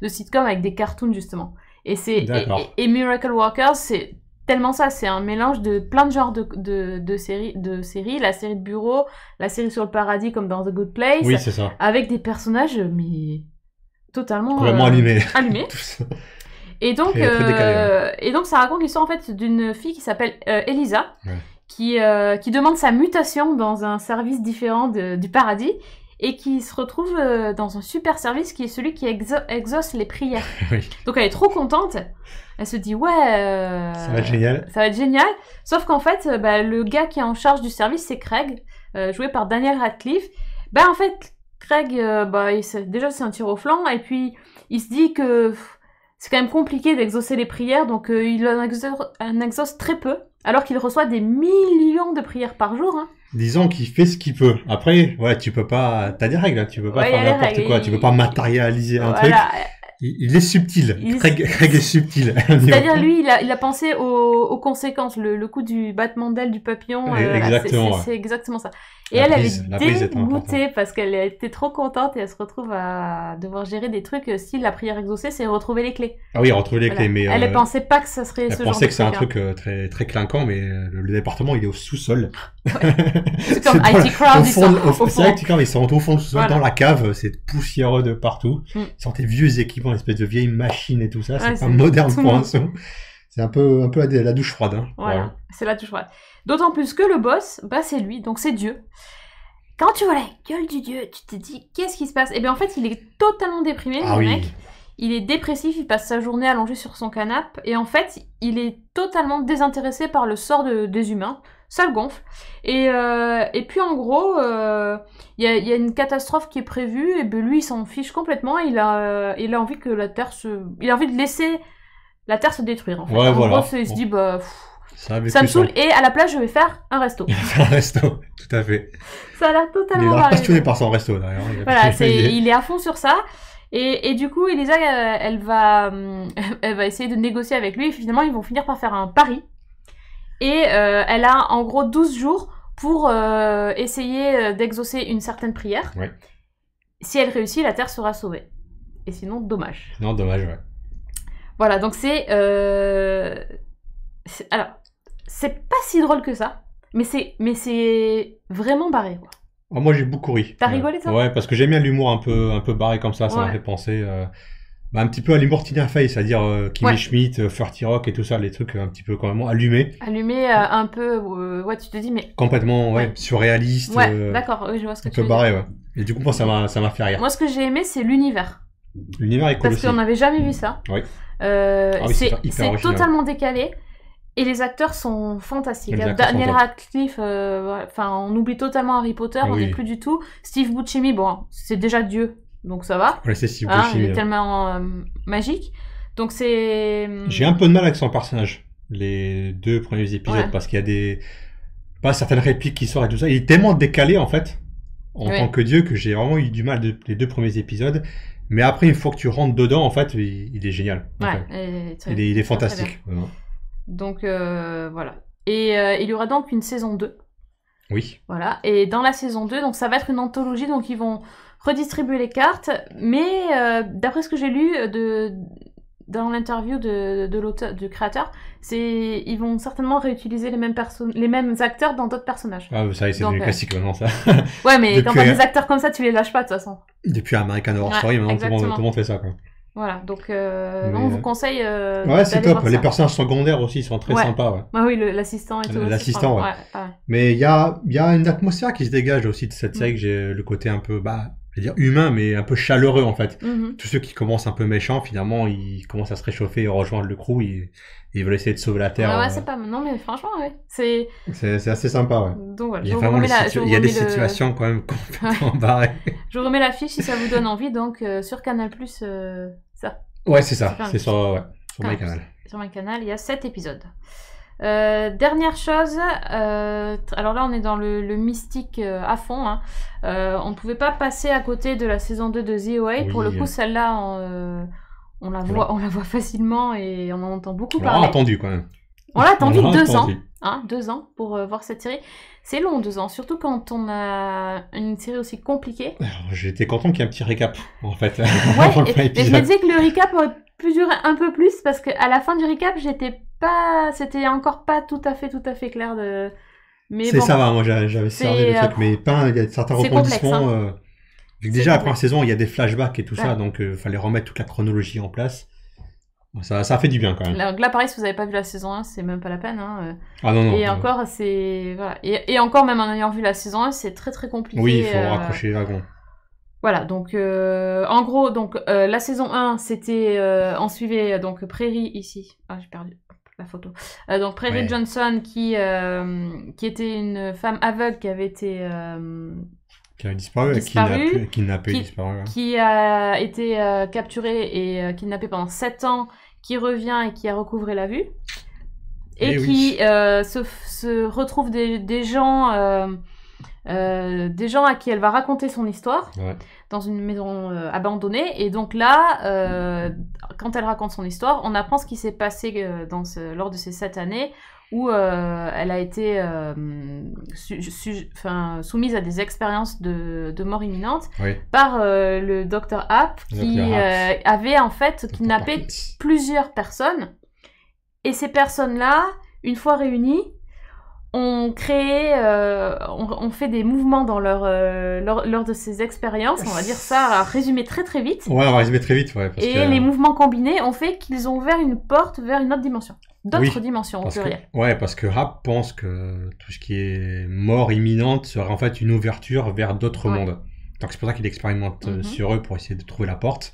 de sitcom avec des cartoons justement. Et Miracle Workers, c'est tellement ça, c'est un mélange de plein de genres de séries, la série de bureau, la série sur le paradis comme dans The Good Place. Oui, c'est ça. Avec des personnages, mais totalement allumés. Et donc, et donc, ça raconte l'histoire en fait d'une fille qui s'appelle Elisa, qui demande sa mutation dans un service différent du paradis et qui se retrouve dans un super service qui est celui qui exauce les prières. Donc elle est trop contente. Elle se dit ça va être génial. Ça va être génial. Sauf qu'en fait, le gars qui est en charge du service, c'est Craig, joué par Daniel Radcliffe. En fait, Craig, déjà c'est un tir au flanc et puis il se dit que c'est quand même compliqué d'exaucer les prières, donc il en exauce très peu, alors qu'il reçoit des millions de prières par jour. Hein. Disons qu'il fait ce qu'il peut. Après, tu peux pas... T'as des règles, tu peux pas faire n'importe quoi, tu peux pas matérialiser un truc. Il est subtil. Craig est subtil. C'est-à-dire, lui, il a pensé aux conséquences. Le coup du battement d'aile du papillon, c'est exactement ça. Et elle est dégoûtée parce qu'elle était trop contente et elle se retrouve à devoir gérer des trucs style la prière exaucée, c'est retrouver les clés. Ah oui, retrouver les clés, mais... Elle pensait pas que ça serait ce genre de truc. Elle pensait que c'est un truc très, très clinquant, mais le département, il est au sous-sol. C'est comme IT Crowd, c'est vrai que ils sont au fond du sous-sol, dans la cave, c'est poussiéreux de partout. Ils sont des vieux équipements, une espèce de vieilles machines et tout ça, c'est pas moderne pour un son. C'est un peu la douche froide. Hein. Voilà, c'est la douche froide. D'autant plus que le boss, c'est lui, donc c'est Dieu. Quand tu vois la gueule du Dieu, tu te dis, qu'est-ce qui se passe? Et bien en fait, il est totalement déprimé, le mec. Il est dépressif, il passe sa journée allongé sur son canapé, et en fait, il est totalement désintéressé par le sort des humains. Ça le gonfle. Et puis en gros, il y a une catastrophe qui est prévue, et ben lui, il s'en fiche complètement. Il a envie que il a envie de laisser la Terre se détruire, en fait. En gros, il se dit, ça me saoule, et à la place, je vais faire un resto. Un resto, tout à fait. Ça a l'air totalement barré. Il est passionné par son resto, d'ailleurs. Voilà, il est à fond sur ça. Et du coup, Elisa, elle va essayer de négocier avec lui, et finalement, ils vont finir par faire un pari. Et elle a en gros 12 jours pour essayer d'exaucer une certaine prière. Ouais. Si elle réussit, la Terre sera sauvée. Et sinon, dommage. Non, dommage, ouais. Voilà, donc alors, c'est pas si drôle que ça, mais c'est vraiment barré, quoi. Oh, moi, j'ai beaucoup ri. T'as rigolé, toi? Ouais, parce que j'aime bien l'humour un peu barré comme ça m'a fait penser... un petit peu à l'humour Tina Fey, c'est-à-dire Kimmy Schmidt, 30 Rock et tout ça, les trucs un petit peu quand même allumés. Allumés, un peu, tu te dis, mais... Complètement, surréaliste. D'accord, je vois ce que tu veux dire. Un peu barré, ouais. Et du coup, moi, ça m'a fait rire. Moi, ce que j'ai aimé, c'est l'univers. L'univers est cool parce qu'on n'avait jamais vu ça. Oui. C'est totalement décalé. Et les acteurs sont fantastiques. Daniel Radcliffe, on oublie totalement Harry Potter, on n'est plus du tout. Steve Buscemi, c'est déjà Dieu. Donc ça va. Ouais, c'est Steve Buscemi. Il est tellement magique. Donc c'est... J'ai un peu de mal avec son personnage, les 2 premiers épisodes, Ouais. parce qu'il y a des... Pas certaines répliques qui sortent et tout ça. Il est tellement décalé, en fait, en Ouais. tant que dieu, que j'ai vraiment eu du mal les 2 premiers épisodes. Mais après, une fois que tu rentres dedans, en fait, il est génial. En Ouais, fait. et Il est très, très bien. fantastique. Vraiment. Donc voilà. Et il y aura donc une saison 2. Oui. Voilà. Et dans la saison 2, donc ça va être une anthologie, donc ils vont redistribuer les cartes, mais d'après ce que j'ai lu dans l'interview de l'auteur, du créateur, ils vont certainement réutiliser les mêmes acteurs dans d'autres personnages. Ah, ça y est, c'est Donc, devenu classique maintenant, ça. Ouais, mais quand Depuis, t'as des acteurs comme ça, tu les lâches pas de toute façon. depuis American Horror Ouais, Story, maintenant exactement. tout le monde fait ça, quoi. Voilà, donc Mais, non, on vous conseille ouais, c'est d'aller top. voir Les ça. personnages secondaires aussi sont très Ouais. sympas, ouais. Ah oui, l'assistant et tout. aussi, L'assistant, franchement, ouais. ouais. Mais il y a une atmosphère qui se dégage aussi de cette série, que j'ai le côté un peu, je vais dire humain, mais un peu chaleureux, en fait. Mhm. Tous ceux qui commencent un peu méchants, finalement, ils commencent à se réchauffer et rejoindre le crew, ils veulent essayer de sauver la Terre. Ouais, c'est pas... Non, mais franchement, ouais. C'est assez sympa, ouais. Donc voilà, Il y je a vous vraiment remets il y a des situations quand même complètement barrées. Je vous remets l'affiche si ça vous donne envie, donc sur Canal+, ça. Ouais, c'est ça. Canal+. C'est sur Canal+. MyCanal. Sur MyCanal, il y a 7 épisodes. Dernière chose, alors là on est dans le mystique à fond, hein. On ne pouvait pas passer à côté de la saison 2 de The OA. Oui. Pour le coup, celle-là, on la voit facilement et on en entend beaucoup On l'a parler. attendu quand même. On l'a attendu On l'a 2 ans. attendu. Hein, 2 ans pour voir cette série. C'est long, 2 ans, surtout quand on a une série aussi compliquée. Alors, j'étais content qu'il y ait un petit récap, en fait. Ouais, avant le et je me épisode. disais que le recap aurait pu durer un peu plus parce qu'à la fin du recap, c'était encore pas tout à fait clair de. Mais bon, Ça va, moi j'avais cerné le truc, mais il y a certains c'est rebondissements. complexe, Vu que C'est déjà la complexe. première saison, il y a des flashbacks et tout ça, Ouais. donc fallait remettre toute la chronologie en place. Bon, ça a fait du bien quand même. Là, pareil, si vous n'avez pas vu la saison 1, c'est même pas la peine. Hein. Ah non, non. Et encore, c'est. Voilà. Et encore, même en ayant vu la saison 1, c'est très très compliqué. Oui, il faut raccrocher les wagons. Voilà, donc en gros, donc la saison 1, c'était on suivait donc Prairie ici. Ah, j'ai perdu la photo. Donc Prairie Ouais. Johnson qui était une femme aveugle qui avait été Qui a disparu, kidnappé, disparu. Ouais. qui a été capturée et kidnappée pendant 7 ans, qui revient et qui a recouvré la vue. Et Eh qui oui. se retrouve des gens à qui elle va raconter son histoire Ouais. dans une maison abandonnée. Et donc là, quand elle raconte son histoire, on apprend ce qui s'est passé lors de ces 7 années où elle a été soumise à des expériences de mort imminente Oui. par le Dr. App qui Dr. App. avait en fait kidnappé plusieurs personnes. Et ces personnes-là, une fois réunies, ont créé, on fait des mouvements dans lors de ces expériences, on va dire ça, à résumer très très vite. Ouais, on va résumer très vite, ouais. Parce Et que, les mouvements combinés ont fait qu'ils ont ouvert une porte vers une autre dimension. D'autres Oui, dimensions au parce pluriel. parce que Rapp pense que tout ce qui est mort imminente serait en fait une ouverture vers d'autres Ouais. mondes. Donc c'est pour ça qu'il expérimente Mhm. sur eux pour essayer de trouver la porte.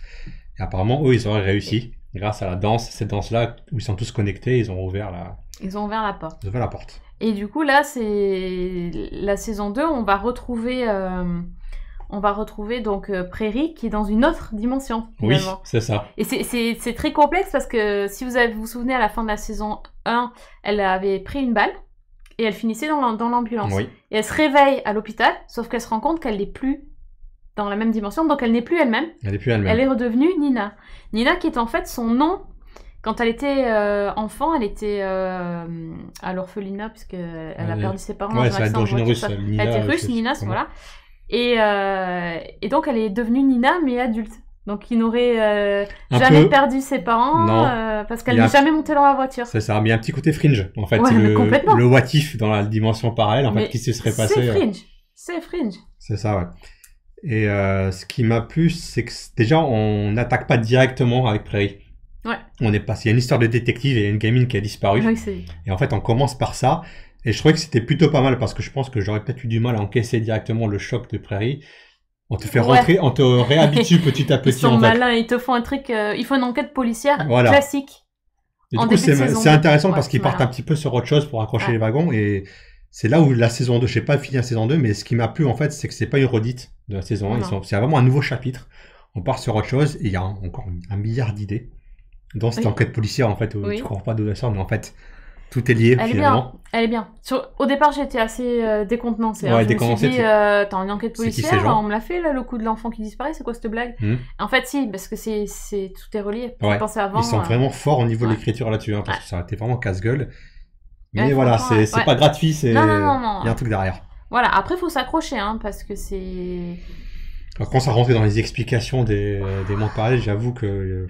Et apparemment, eux, ils auraient réussi. Grâce à la danse, cette danse-là, où ils sont tous connectés, ils ont ouvert la porte. Et du coup, là, c'est la saison 2, on va retrouver donc Prairie qui est dans une autre dimension. Oui, Finalement. c'est ça. Et c'est très complexe parce que si vous vous souvenez, à la fin de la saison 1, elle avait pris une balle et elle finissait dans l'ambulance. Oui. Et elle se réveille à l'hôpital, sauf qu'elle se rend compte qu'elle n'est plus dans la même dimension, donc elle n'est plus elle-même. Elle est plus elle-même. Elle est redevenue Nina. Nina qui est en fait son nom. Quand elle était enfant, elle était à l'orphelinat puisqu'elle a perdu ses parents. Ouais, dans un c'est accident de d'origine voiture. russe. Elle était russe, Nina, voilà. Et donc elle est devenue Nina, mais adulte. Donc il n'aurait jamais perdu ses parents parce qu'elle n'est jamais montée dans la voiture. C'est ça, mais il y a un petit côté fringe, en fait. Ouais, complètement. Le what if dans la dimension parallèle, en fait, qui se serait passé. C'est fringe. C'est ça, ouais. Et ce qui m'a plu, c'est que déjà, on n'attaque pas directement avec Prairie. Ouais. Il y a une histoire de détective et une gamine qui a disparu. Oui, et en fait, on commence par ça. Et je trouvais que c'était plutôt pas mal parce que je pense que j'aurais peut-être eu du mal à encaisser directement le choc de Prairie. On te fait rentrer, on te réhabitue petit à petit. Ils sont malins, ils te font un truc, ils font une enquête policière classique. Et du coup, c'est intéressant parce qu'ils partent un petit peu sur autre chose pour accrocher les wagons. Et c'est là où la saison 2, je sais pas fini la saison 2, mais ce qui m'a plu en fait, c'est que c'est pas une redite de la saison 1. C'est vraiment un nouveau chapitre. On part sur autre chose et il y a encore un milliard d'idées. dans cette Oui. enquête policière, en fait, où Oui. tu comprends pas d'où elle sort, mais en fait, tout est lié, Elle est finalement. bien, elle est bien. Au départ, j'étais assez décontenancée. Hein. Ouais, Je me suis décontenancée, dit, tu- t'as une enquête C'est qui ces policière, gens? on me l'a fait, là, le coup de l'enfant qui disparaît, c'est quoi cette blague? En fait, si, parce que tout est relié. J'ai Ouais. pensé avant. Ils sont vraiment forts au niveau de ouais. l'écriture là-dessus, hein, parce Ouais. que ça a été vraiment casse-gueule. Ouais, Mais voilà, franchement, ouais. c'est pas gratuit, c'est... Non, non, non, non. Il y a un truc derrière. Voilà, après, faut s'accrocher, hein, parce que c'est... Alors, quand ça rentrait dans les explications des mondes parallèles, j'avoue que...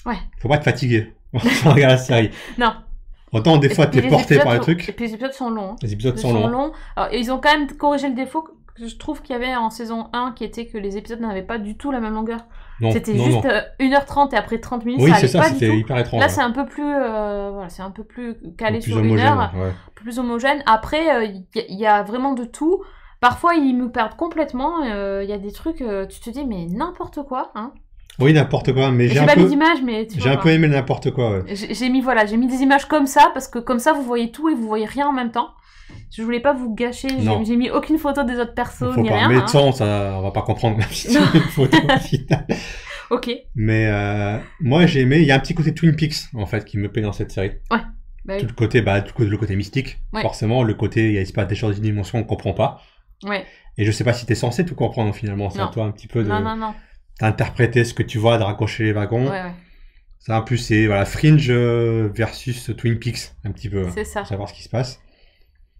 Ouais. Faut pas être fatigué quand on regarde la série. Non. Autant des fois Et puis t'es les porté par le épisodes truc. Et puis les épisodes sont longs. Hein. Les épisodes Ils sont longs. Alors, ils ont quand même corrigé le défaut que je trouve qu'il y avait en saison 1, qui était que les épisodes n'avaient pas du tout la même longueur. Non, C'était non, juste non. 1h30 et après 30 minutes, Oui, ça c'est allait ça, pas du c'était tout. hyper étrange. Là, ouais. c'est un peu plus, voilà, c'est un peu plus calé Plus sur une homogène, heure, ouais. un peu plus homogène. Après, il y a vraiment de tout. Parfois, ils me perdent complètement. Il y a des trucs, tu te dis, mais n'importe quoi, hein. Oui, n'importe quoi, mais Et j'ai pas mis d'image, mais tu j'ai vois un pas. peu aimé le n'importe quoi, ouais. J'ai mis des images comme ça, parce que comme ça, vous voyez tout et vous voyez rien en même temps. Je voulais pas vous gâcher, Non. j'ai mis aucune photo des autres persos, Faut ni pas. rien. Mais de Hein. toute façon, ça, on va pas comprendre même si c'est Non. une photo au final. Ok. Mais moi j'ai aimé, il y a un petit côté Twin Peaks en fait qui me plaît dans cette série. Bah oui. Tout le côté mystique, Ouais. forcément, le côté il se passe des choses d'une dimension qu'on comprend pas. Ouais. Et je sais pas si t'es censé tout comprendre finalement, c'est à Non. toi un petit peu de Non. d'interpréter ce que tu vois, de raccrocher les wagons. Ouais. Ça en plus c'est voilà Fringe versus Twin Peaks un petit peu. C'est ça. Pour savoir ce qui se passe.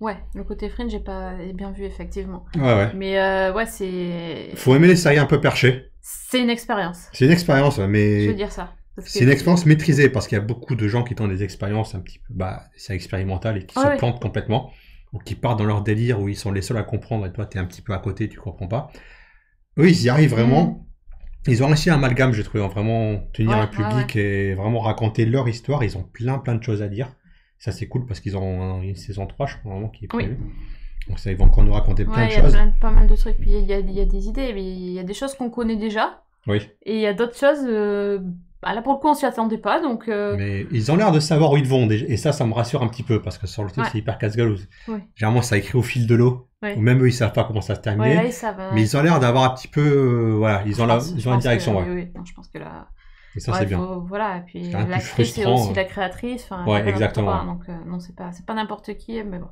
Ouais, le côté Fringe, j'ai pas bien vu, effectivement. Ouais. Mais ouais, c'est... Faut aimer les séries un peu perchées. C'est une expérience. C'est une expérience, Je veux mais dire ça. Parce que c'est une expérience maîtrisée parce qu'il y a beaucoup de gens qui ont des expériences un petit peu, c'est expérimental et qui se plantent complètement ou qui partent dans leur délire où ils sont les seuls à comprendre et toi t'es un petit peu à côté, tu comprends pas. Eux, ils y arrivent vraiment. Ils ont réussi un amalgame, j'ai trouvé, en vraiment tenir un public et vraiment raconter leur histoire. Ils ont plein de choses à dire. Ça, c'est cool parce qu'ils ont une saison 3, je crois, vraiment, qui est prévue. Donc ça, ils vont encore nous raconter plein de choses. Il y a pas mal de trucs. Puis il y a des idées, mais il y a des choses qu'on connaît déjà. Oui. Et il y a d'autres choses... là, pour le coup, on s'y attendait pas, donc... Mais ils ont l'air de savoir où ils vont. Et ça me rassure un petit peu parce que sur le truc, c'est hyper casse-gueule. Généralement, ça écrit au fil de l'eau. Ou même eux, ils savent pas comment ça se termine. Ouais, là, ils savent, mais ils ont l'air d'avoir un petit peu... voilà, ils ont la direction. Oui. Non, je pense que là... Et ça, c'est bien. Voilà, et puis l'actrice, l'actrice, c'est aussi la créatrice. Ouais, exactement. Donc, non, c'est pas n'importe qui, mais bon.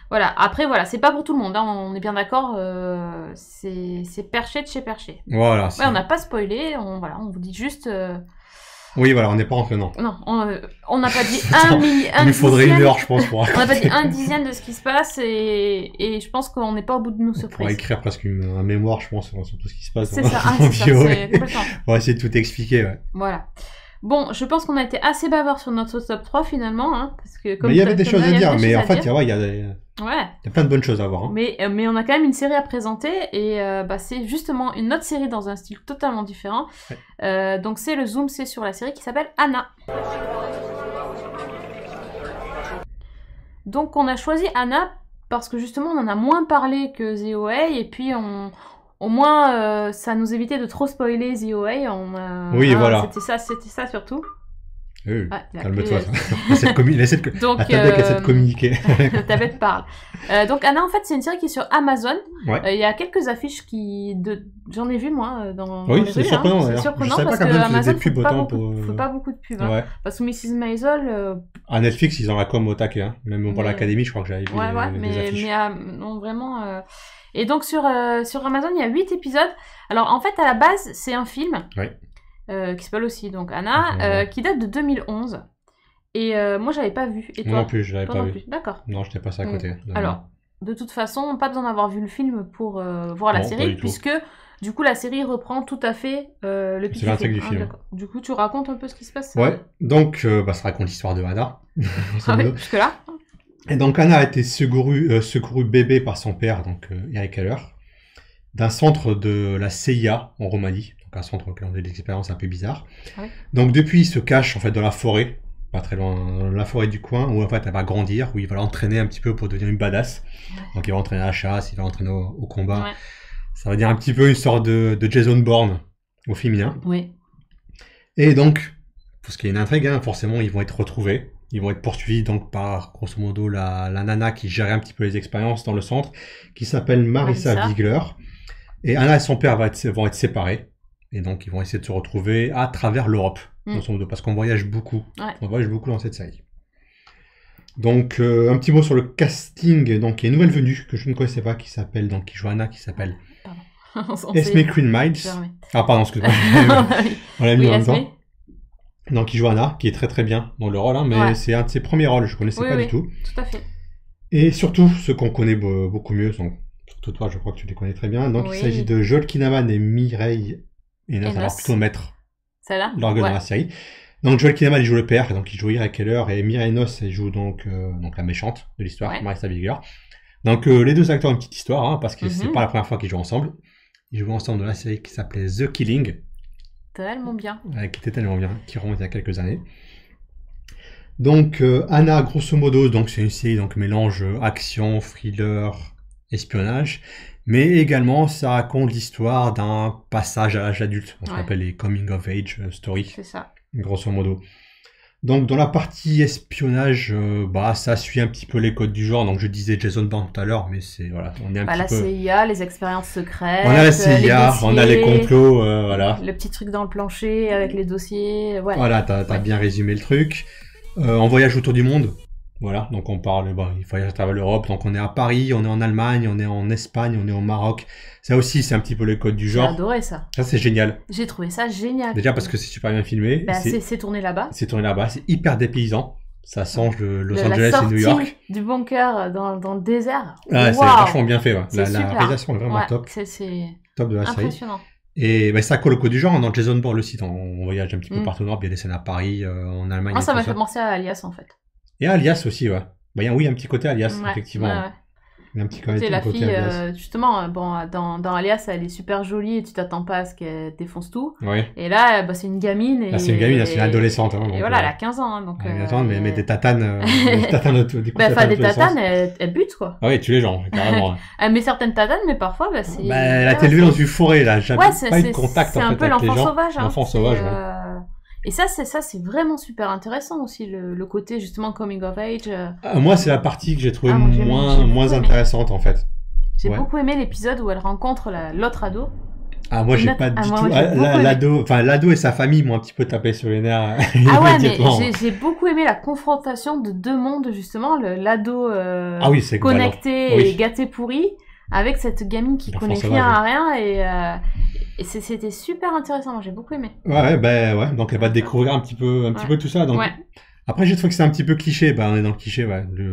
Voilà, après, voilà, c'est pas pour tout le monde, hein, on est bien d'accord, c'est perché de chez perché. Voilà. Ouais, on n'a pas spoilé, on vous dit juste... Oui, voilà, on n'est pas rentré, non. Non, on n'a pas dit il nous faudrait une heure, je pense, pour on n'a pas dit 1/10 de ce qui se passe, et je pense qu'on n'est pas au bout de nos surprises. On pourrait écrire presque un mémoire, je pense, sur tout ce qui se passe. C'est ça, c'est complètement. On va essayer de tout expliquer, ouais. Voilà. Bon, je pense qu'on a été assez bavard sur notre top 3 finalement, hein, parce que comme mais il y avait des choses à dire, mais en fait, il y a plein de bonnes choses à voir. Hein. Mais on a quand même une série à présenter, et c'est justement une autre série dans un style totalement différent. Ouais. Donc c'est le zoom, c'est sur la série qui s'appelle Anna. Donc on a choisi Anna parce que justement on en a moins parlé que The OA, et puis au moins, ça nous évitait de trop spoiler The OA. Oui, voilà. C'était ça surtout. Oui, calme-toi. La tablette essaie de communiquer. La tablette parle. Donc Anna, en fait, c'est une série qui est sur Amazon. Ouais. Il y a quelques affiches j'en ai vu moi dans oui, les c'est rues. surprenant. C'est surprenant parce que Amazon ne fait pas beaucoup de pubs. Hein. Parce que Mrs. Maisel... À Netflix, ils ont la com au taquet. Hein. Même pour l'Académie, je crois que j'avais vu des affiches. Non, vraiment... Et donc sur Amazon, il y a 8 épisodes. Alors en fait, à la base, c'est un film qui s'appelle aussi donc Anna, qui date de 2011. Et moi, j'avais pas vu. Et toi? Moi non plus, je l'avais pas vu. D'accord. Non, j'étais passé à côté. Alors, de toute façon, pas besoin d'avoir vu le film pour voir la série, puisque du coup, la série reprend tout à fait le pitch. C'est l'intrigue du film. Du coup, tu racontes un peu ce qui se passe. Ouais. Donc, ça raconte l'histoire de Anna. Jusque-là. Et donc Anna a été secourue bébé par son père, donc Eric Heller, d'un centre de la CIA en Roumanie, donc un centre qui a des expériences un peu bizarres. Donc depuis, il se cache en fait dans la forêt, pas très loin, dans la forêt du coin, où en fait elle va grandir, où il va l'entraîner un petit peu pour devenir une badass. Donc il va entraîner à la chasse, il va entraîner au combat. Ça va dire un petit peu une sorte de Jason Bourne au féminin. Oui. Et donc, parce qu'il y a une intrigue, hein, forcément ils vont être retrouvés. Ils vont être poursuivis donc par, grosso modo, la nana qui gérait un petit peu les expériences dans le centre, qui s'appelle Marissa Wiegler. Et Anna et son père vont être séparés. Et donc, ils vont essayer de se retrouver à travers l'Europe. grosso modo, parce qu'on voyage beaucoup. Ouais. On voyage beaucoup dans cette série. Donc, un petit mot sur le casting. Donc, il y a une nouvelle venue que je ne connaissais pas, qui joue Anna, qui s'appelle Esme Queen Miles. Ah, pardon, excuse-moi. On l'a mis en même temps. Donc, il joue Anna, qui est très très bien dans le rôle, hein, mais c'est un de ses premiers rôles, je ne connaissais pas du tout. Tout à fait. Et surtout, ceux qu'on connaît beaucoup mieux, donc, surtout toi, je crois que tu les connais très bien. Donc, il s'agit de Joel Kinnaman et Mireille Enos, alors plutôt maître l'orgue dans la série. Donc, Joel Kinnaman, il joue le père, donc il joue Ira Keller, et Mireille Enos, elle joue donc la méchante de l'histoire, Marissa Bigler. Donc, les deux acteurs ont une petite histoire, hein, parce que c'est pas la première fois qu'ils jouent ensemble. Ils jouent ensemble dans la série qui s'appelait The Killing. Tellement bien. Qui était tellement bien, qui remonte il y a quelques années. Donc, Anna, grosso modo, donc c'est une série donc mélange action, thriller, espionnage, mais également ça raconte l'histoire d'un passage à l'âge adulte, on appelle les coming of age stories. C'est ça. Grosso modo. Donc dans la partie espionnage, ça suit un petit peu les codes du genre. Donc je disais Jason Bourne tout à l'heure, mais c'est voilà, on est un petit la peu. La CIA, les expériences secrètes. On a la CIA, on a les complots, voilà. Le petit truc dans le plancher avec les dossiers. Ouais. Voilà, t'as bien résumé le truc. On voyage autour du monde. Voilà, donc on parle, il voyage à travers l'Europe, donc on est à Paris, on est en Allemagne, on est en Espagne, on est au Maroc. Ça aussi, c'est un petit peu le code du genre. J'ai adoré ça. Ça, c'est génial. J'ai trouvé ça génial. Déjà parce que c'est super bien filmé. C'est tourné là-bas. C'est tourné là-bas, c'est hyper dépaysant. Ça change de Los Angeles et New York. Du bunker dans le désert. Ah, c'est vachement bien fait, ouais. La réalisation est vraiment top. C'est top de la série. Impressionnant. Et ça colle au code du genre. Dans Jason Bourne, le site, on voyage un petit peu partout au nord. Il y a des scènes à Paris, en Allemagne. Moi, ça m'a fait penser à Alias, en fait. Et Alias aussi, ouais. Oui, un petit côté Alias, effectivement. Ouais. Il y a un petit côté, la fille, justement, dans Alias, elle est super jolie et tu t'attends pas à ce qu'elle défonce tout. Ouais. Et là, c'est une gamine. Et, c'est une gamine, c'est une adolescente. Hein, et voilà, elle a 15 ans. Hein, donc, mais des tatanes. des tatanes des tatanes, elle bute, quoi. Ah oui, tu les gens, carrément. Elle met certaines tatanes, mais parfois, c'est. Elle a été élevée dans une forêt, là. Jamais pas eu de contact, c'est un peu l'enfant sauvage. L'enfant sauvage, Et ça, c'est vraiment super intéressant aussi, le côté justement coming of age. Moi, c'est la partie que j'ai trouvée moins intéressante, en fait. J'ai beaucoup aimé l'épisode où elle rencontre l'autre ado. Ah, moi, j'ai pas du tout. L'ado et sa famille m'ont un petit peu tapé sur les nerfs. Ah ouais, mais j'ai beaucoup aimé la confrontation de deux mondes, justement. L'ado connecté et gâté pourri, avec cette gamine qui connaît rien à rien et c'était super intéressant. Moi, j'ai beaucoup aimé. Ouais. Donc, elle va découvrir un petit peu tout ça. Donc, après, j'ai trouvé que c'est un petit peu cliché. On est dans le cliché,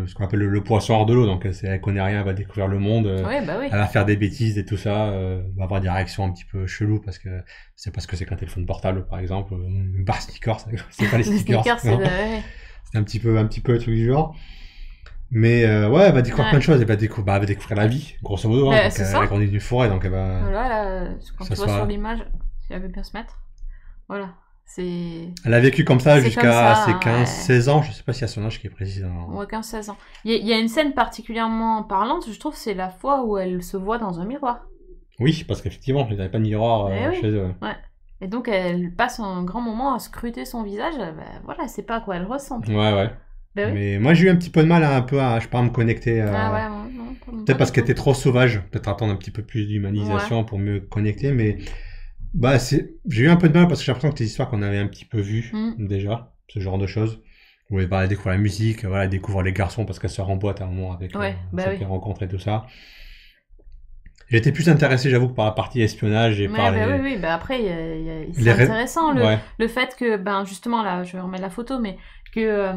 ce qu'on appelle le poisson hors de l'eau. Donc, elle connaît rien, elle va découvrir le monde. Elle va faire des bêtises et tout ça. Va avoir des réactions un petit peu cheloues parce que c'est parce que c'est qu'un téléphone portable, par exemple. Une barre sticker, c'est pas les stickers. C'est un petit peu le truc du genre. Mais elle va découvrir plein de choses. Elle va découvrir la vie, grosso modo. Elle a grandi dans une forêt, donc elle va. Voilà, quand tu vois sur l'image, si elle veut bien se mettre. Voilà. Elle a vécu comme ça jusqu'à ses 15-16 ans. Je sais pas si à son âge qui est précis. Ouais, 15-16 ans. Il y a une scène particulièrement parlante, je trouve, c'est la fois où elle se voit dans un miroir. Oui, parce qu'effectivement, ils n'avaient pas de miroir chez eux. Ouais. Et donc, elle passe un grand moment à scruter son visage. Voilà, elle sait pas à quoi elle ressemble. Ouais. Mais moi, j'ai eu un petit peu de mal à me connecter. Peut-être parce qu'elle était trop sauvage. Peut-être attendre un petit peu plus d'humanisation pour me connecter, mais... j'ai eu un peu de mal parce que j'ai l'impression que tes histoires qu'on avait un petit peu vues déjà, ce genre de choses. Où elle découvre la musique, elle découvre les garçons parce qu'elle sort en boîte à un moment avec ses rencontres et tout ça. J'étais plus intéressé, j'avoue, que par la partie espionnage et par les... après, c'est intéressant le fait que, justement, là, je remets la photo, mais que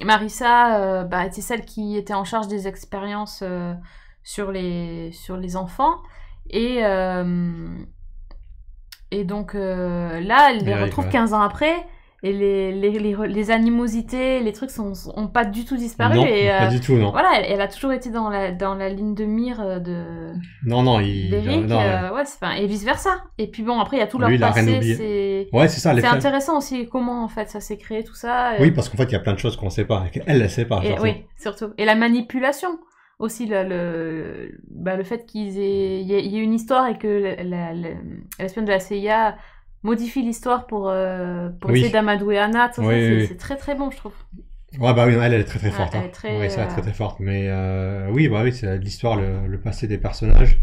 Marissa était celle qui était en charge des expériences sur les enfants. Et donc là, elle les retrouve 15 ans après, et les animosités, les trucs ont pas du tout disparu. Non, et, pas du tout, non. Voilà, elle a toujours été dans la ligne de mire de... d'Eric, et vice versa. Et puis bon, après, il y a tout leur passé. C'est ça. C'est intéressant aussi comment, en fait, ça s'est créé, tout ça. Oui, parce qu'en fait, il y a plein de choses qu'on sait pas, et qu'elle ne sait pas. Oui, surtout. Et la manipulation. Aussi le fait qu'il y ait une histoire et que l'espionne de la CIA modifie l'histoire pour essayer d'amadouer Anna, c'est très très bon, je trouve. Elle est très très forte. Elle est très très forte. Mais c'est l'histoire, le passé des personnages.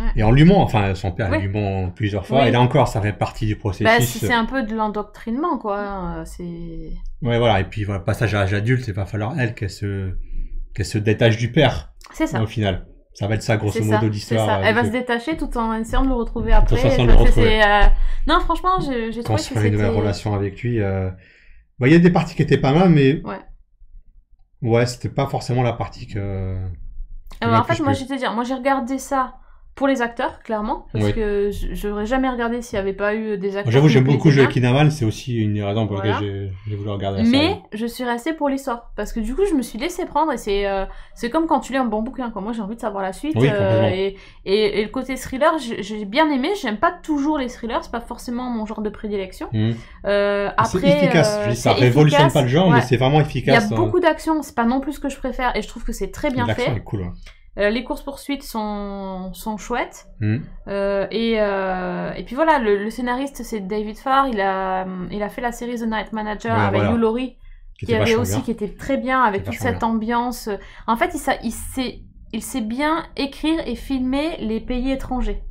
Ouais. Et on lui ment, enfin son père Oui. lui ment plusieurs fois, Oui. et là encore ça fait partie du Bah, processus. c'est un peu de l'endoctrinement, quoi. C'est... Ouais, voilà, et puis voilà, passage à l'âge adulte, il va falloir elle qu'elle se détache du père, C'est ça. au final. Ça va être ça, grosso C'est modo, ça, c'est l'histoire. ça. Elle va se détacher tout en essayant de le retrouver après. Tout en essayant de Ça, le retrouver. Non, franchement, j'ai trouvé que Construire une nouvelle c'était... relation avec lui. Bah, il y a des parties qui étaient pas mal, mais Ouais. ouais, c'était pas forcément la partie que... En fait, moi, je vais te dire, moi, j'ai regardé ça pour les acteurs, clairement, parce Oui. que j'aurais jamais regardé s'il n'y avait pas eu des acteurs. J'avoue, qui j'aime me beaucoup plaisaient Joaquin Naval, c'est aussi une des raisons pour Voilà. lesquelles j'ai voulu regarder ça. Mais je suis restée pour l'histoire, parce que du coup, je me suis laissée prendre, et c'est comme quand tu lis un bon bouquin, quoi. Moi, j'ai envie de savoir la suite. Oui, complètement. Et le côté thriller, j'ai bien aimé. J'aime pas toujours les thrillers, c'est pas forcément mon genre de prédilection. Après, c'est efficace. Je dis, ça c'est révolutionne efficace, pas le genre, ouais. mais c'est vraiment Il y a efficace. beaucoup d'action, c'est pas non plus ce que je préfère, et je trouve que c'est très bien L'action fait. est cool. Ouais. Les courses-poursuites sont chouettes. Mm. Et puis voilà, le scénariste, c'est David Farr. Il a fait la série The Night Manager Ouais, avec voilà. Hugh Laurie, qui était avait vachement aussi, bien. qui était très bien, avec toute Vachement cette ambiance. En fait, il sait bien écrire et filmer les pays étrangers.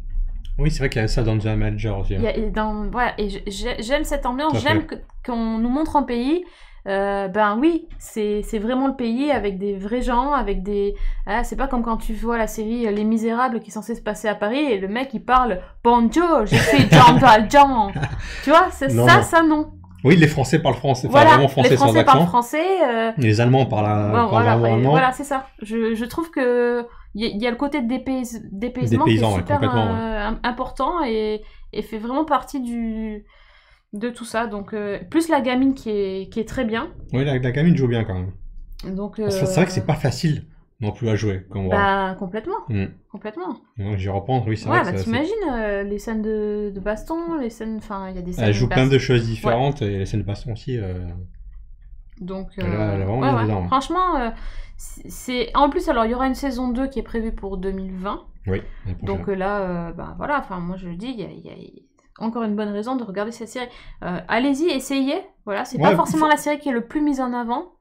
Oui, c'est vrai qu'il y a ça dans The Manager aussi. Hein. Voilà, et j'aime cette ambiance, Tout à j'aime fait. qu'on nous montre un pays. Ben oui, c'est vraiment le pays avec des vrais gens, avec des... Ah, c'est pas comme quand tu vois la série Les Misérables qui est censée se passer à Paris et le mec il parle « Bonjour, je suis Jean Valjean ». Tu vois, Non, ça non. Oui, les Français parlent français, enfin Voilà, vraiment français les sans Français accent. parlent français. Les Allemands parlent vraiment allemand. Voilà, c'est ça. Je trouve que il y a le côté dépaysement qui est paysans, ouais, super complètement, important et fait vraiment partie de tout ça. Donc plus la gamine qui est très bien. Oui, la gamine joue bien quand même. Donc C'est vrai que c'est pas facile non plus à jouer, comme on voit. bah complètement. Mm. Complètement. Donc, j'y reprends, oui, c'est Ouais, vrai bah que t'imagines les scènes de baston, les scènes, enfin il y a des scènes. elle joue plein baston. de choses différentes et les scènes de baston aussi. Donc Elle a vraiment bien dedans, ouais. franchement, c'est en plus alors il y aura une saison 2 qui est prévue pour 2020. Oui. Donc là, bah voilà, enfin moi je le dis, il y a encore une bonne raison de regarder cette série. Allez-y, essayez. Voilà, c'est pas forcément la série qui est le plus mise en avant,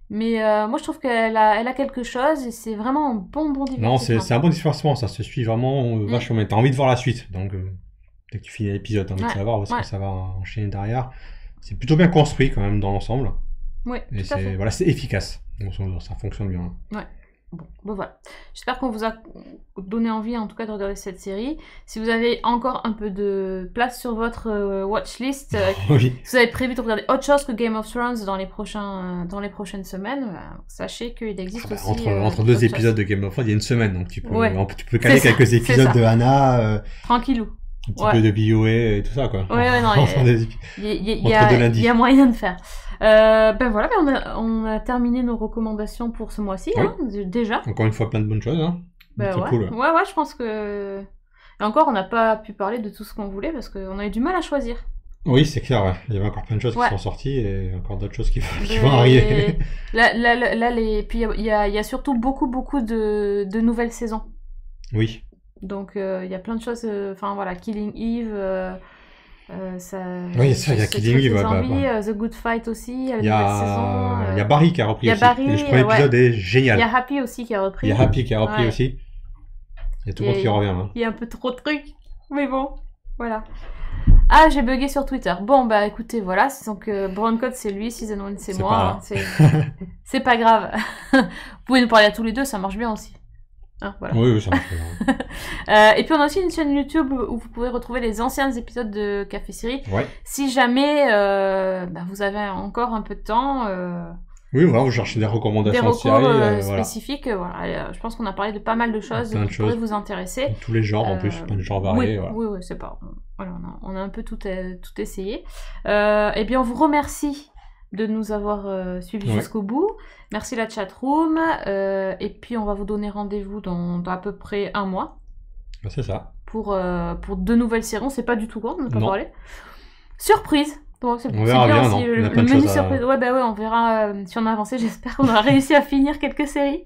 mais moi je trouve qu'elle a quelque chose et c'est vraiment un bon divertissement. Non, c'est un bon divertissement, ça se suit vraiment vachement bien. T'as envie de voir la suite, donc dès que tu finis l'épisode, t'as envie de savoir où est-ce que ça va enchaîner derrière. C'est plutôt bien construit quand même dans l'ensemble. Oui, et tout à fait. Voilà, c'est efficace. Donc, ça fonctionne bien. Ouais. Bon voilà. J'espère qu'on vous a donné envie en tout cas de regarder cette série. Si vous avez encore un peu de place sur votre watchlist, oui. si vous avez prévu de regarder autre chose que Game of Thrones dans les prochaines semaines, sachez qu'il existe aussi... Entre deux épisodes de Game of Thrones, il y a une semaine, donc tu peux caler quelques épisodes de Hannah. Tranquillou. Un petit peu de BOA et tout ça, quoi. Ouais, non, il y a moyen de faire. Ben voilà, on a terminé nos recommandations pour ce mois-ci, oui. hein, déjà. Encore une fois, plein de bonnes choses, hein. Ben c'est cool. Ouais, je pense que... Et encore, on n'a pas pu parler de tout ce qu'on voulait parce qu'on a eu du mal à choisir. Oui, c'est clair, ouais. Il y avait encore plein de choses qui sont sorties et encore d'autres choses qui vont arriver. Puis il y a surtout beaucoup de nouvelles saisons. Oui. Donc il y a plein de choses, enfin voilà, Killing Eve, oui, ça, il y a Killing Eve, The Good Fight aussi, il y a Barry qui a repris aussi. Barry, et le premier épisode est génial. Il y a Happy aussi qui a repris. Il y a Happy qui a repris aussi. Il y a tout le monde qui revient. Hein. Il y a un peu trop de trucs, mais bon, voilà. Ah, j'ai bugué sur Twitter. Bon, bah écoutez, voilà, donc Brown Code c'est lui, Season 1 c'est moi. C'est pas grave. Vous pouvez nous parler à tous les deux, ça marche bien aussi. Hein, voilà. Oui, ça marche bien. Et puis on a aussi une chaîne YouTube où vous pouvez retrouver les anciens épisodes de Café Série. Ouais. Si jamais vous avez encore un peu de temps. Oui, voilà, vous cherchez des recommandations de séries spécifiques. Voilà. Je pense qu'on a parlé de pas mal de choses qui pourraient vous intéresser. Tous les genres en plus, plein de genres variés. Oui, c'est pas. Voilà, on a un peu tout essayé. Et bien on vous remercie de nous avoir suivis jusqu'au bout. Merci la chatroom. Et puis on va vous donner rendez-vous dans à peu près un mois. C'est ça. Pour deux nouvelles séries. On sait pas du tout quoi, on n'a pas parlé. Surprise. Bon, on verra bien, aussi, le menu surprise. Ouais, on verra si on a avancé. J'espère qu'on aura réussi à finir quelques séries.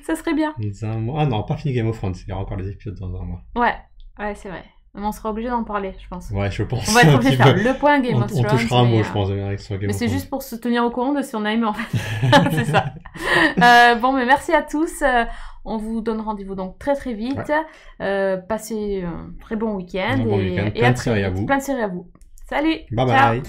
Ça serait bien. Ah non, pas fini Game of Thrones. Il y aura encore des épisodes dans un mois. Ouais, c'est vrai. Mais on sera obligé d'en parler, je pense. Ouais, je pense. On va être un obligé de petit faire peu. le point Game of On Thrones. touchera un mot, mais, je pense, avec sur Game mais of c'est Thrones. juste pour se tenir au courant de si on a aimé, en fait. C'est ça. Bon, mais merci à tous. On vous donne rendez-vous donc très très vite. Passez un très bon week-end. Un bon week-end. Et Plein à de très séries à vite. vous. Plein de séries à vous. Salut. Bye Ciao. bye.